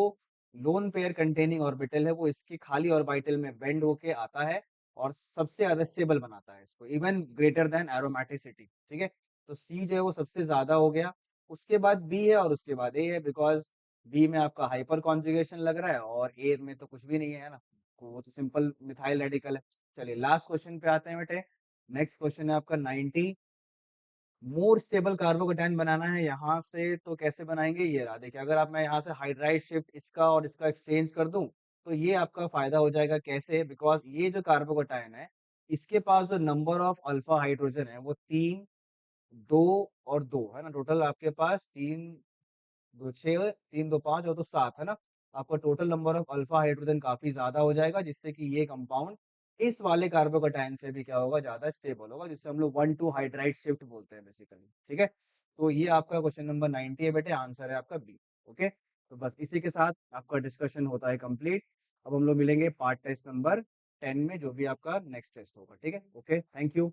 लोन पेयर कंटेनिंग ऑर्बिटल है वो इसकी खाली ऑर्बिटल में बेंड होके आता है और सबसे ज्यादा स्टेबल बनाता है इसको, इवन ग्रेटर देन एरोमेटिसिटी। ठीक है, तो सी जो है वो सबसे ज्यादा हो गया, उसके बाद बी है और उसके बाद ए है, बिकॉज बी में आपका हाइपर कॉन्जुगेशन लग रहा है और ए में तो कुछ भी नहीं है ना, तो वो तो सिंपल मिथाइल रेडिकल है। चलिए लास्ट क्वेश्चन पे आते हैं बेटे। नेक्स्ट क्वेश्चन है आपका 90। मोर स्टेबल कार्बोकेटाइन बनाना है यहाँ से, तो कैसे बनाएंगे, ये रहा देखिए, अगर आप मैं यहाँ से हाइड्राइड शिफ्ट इसका और इसका एक्सचेंज कर दूं तो ये आपका फायदा हो जाएगा। कैसे, बिकॉज ये जो कार्बोकेटाइन है इसके पास जो नंबर ऑफ अल्फा हाइड्रोजन है वो 3, 2 और 2 है ना, टोटल आपके पास 3, 2 6, 3 2 5 और 2 7 है ना, आपका total number of alpha hydrogen काफी ज्यादा हो जाएगा, जिससे कि ये कंपाउंड इस वाले कार्बोकेटाइन से भी क्या होगा, ज्यादा स्टेबल होगा, जिससे हम लोग 1 2 हाइड्राइड शिफ्ट बोलते हैं बेसिकली। ठीक है, तो ये आपका क्वेश्चन नंबर 90 है बेटे, आंसर है आपका बी। ओके, तो बस इसी के साथ आपका डिस्कशन होता है कंप्लीट। अब हम लोग मिलेंगे पार्ट टेस्ट नंबर 10 में, जो भी आपका नेक्स्ट टेस्ट होगा। ठीक है, ओके, थैंक यू।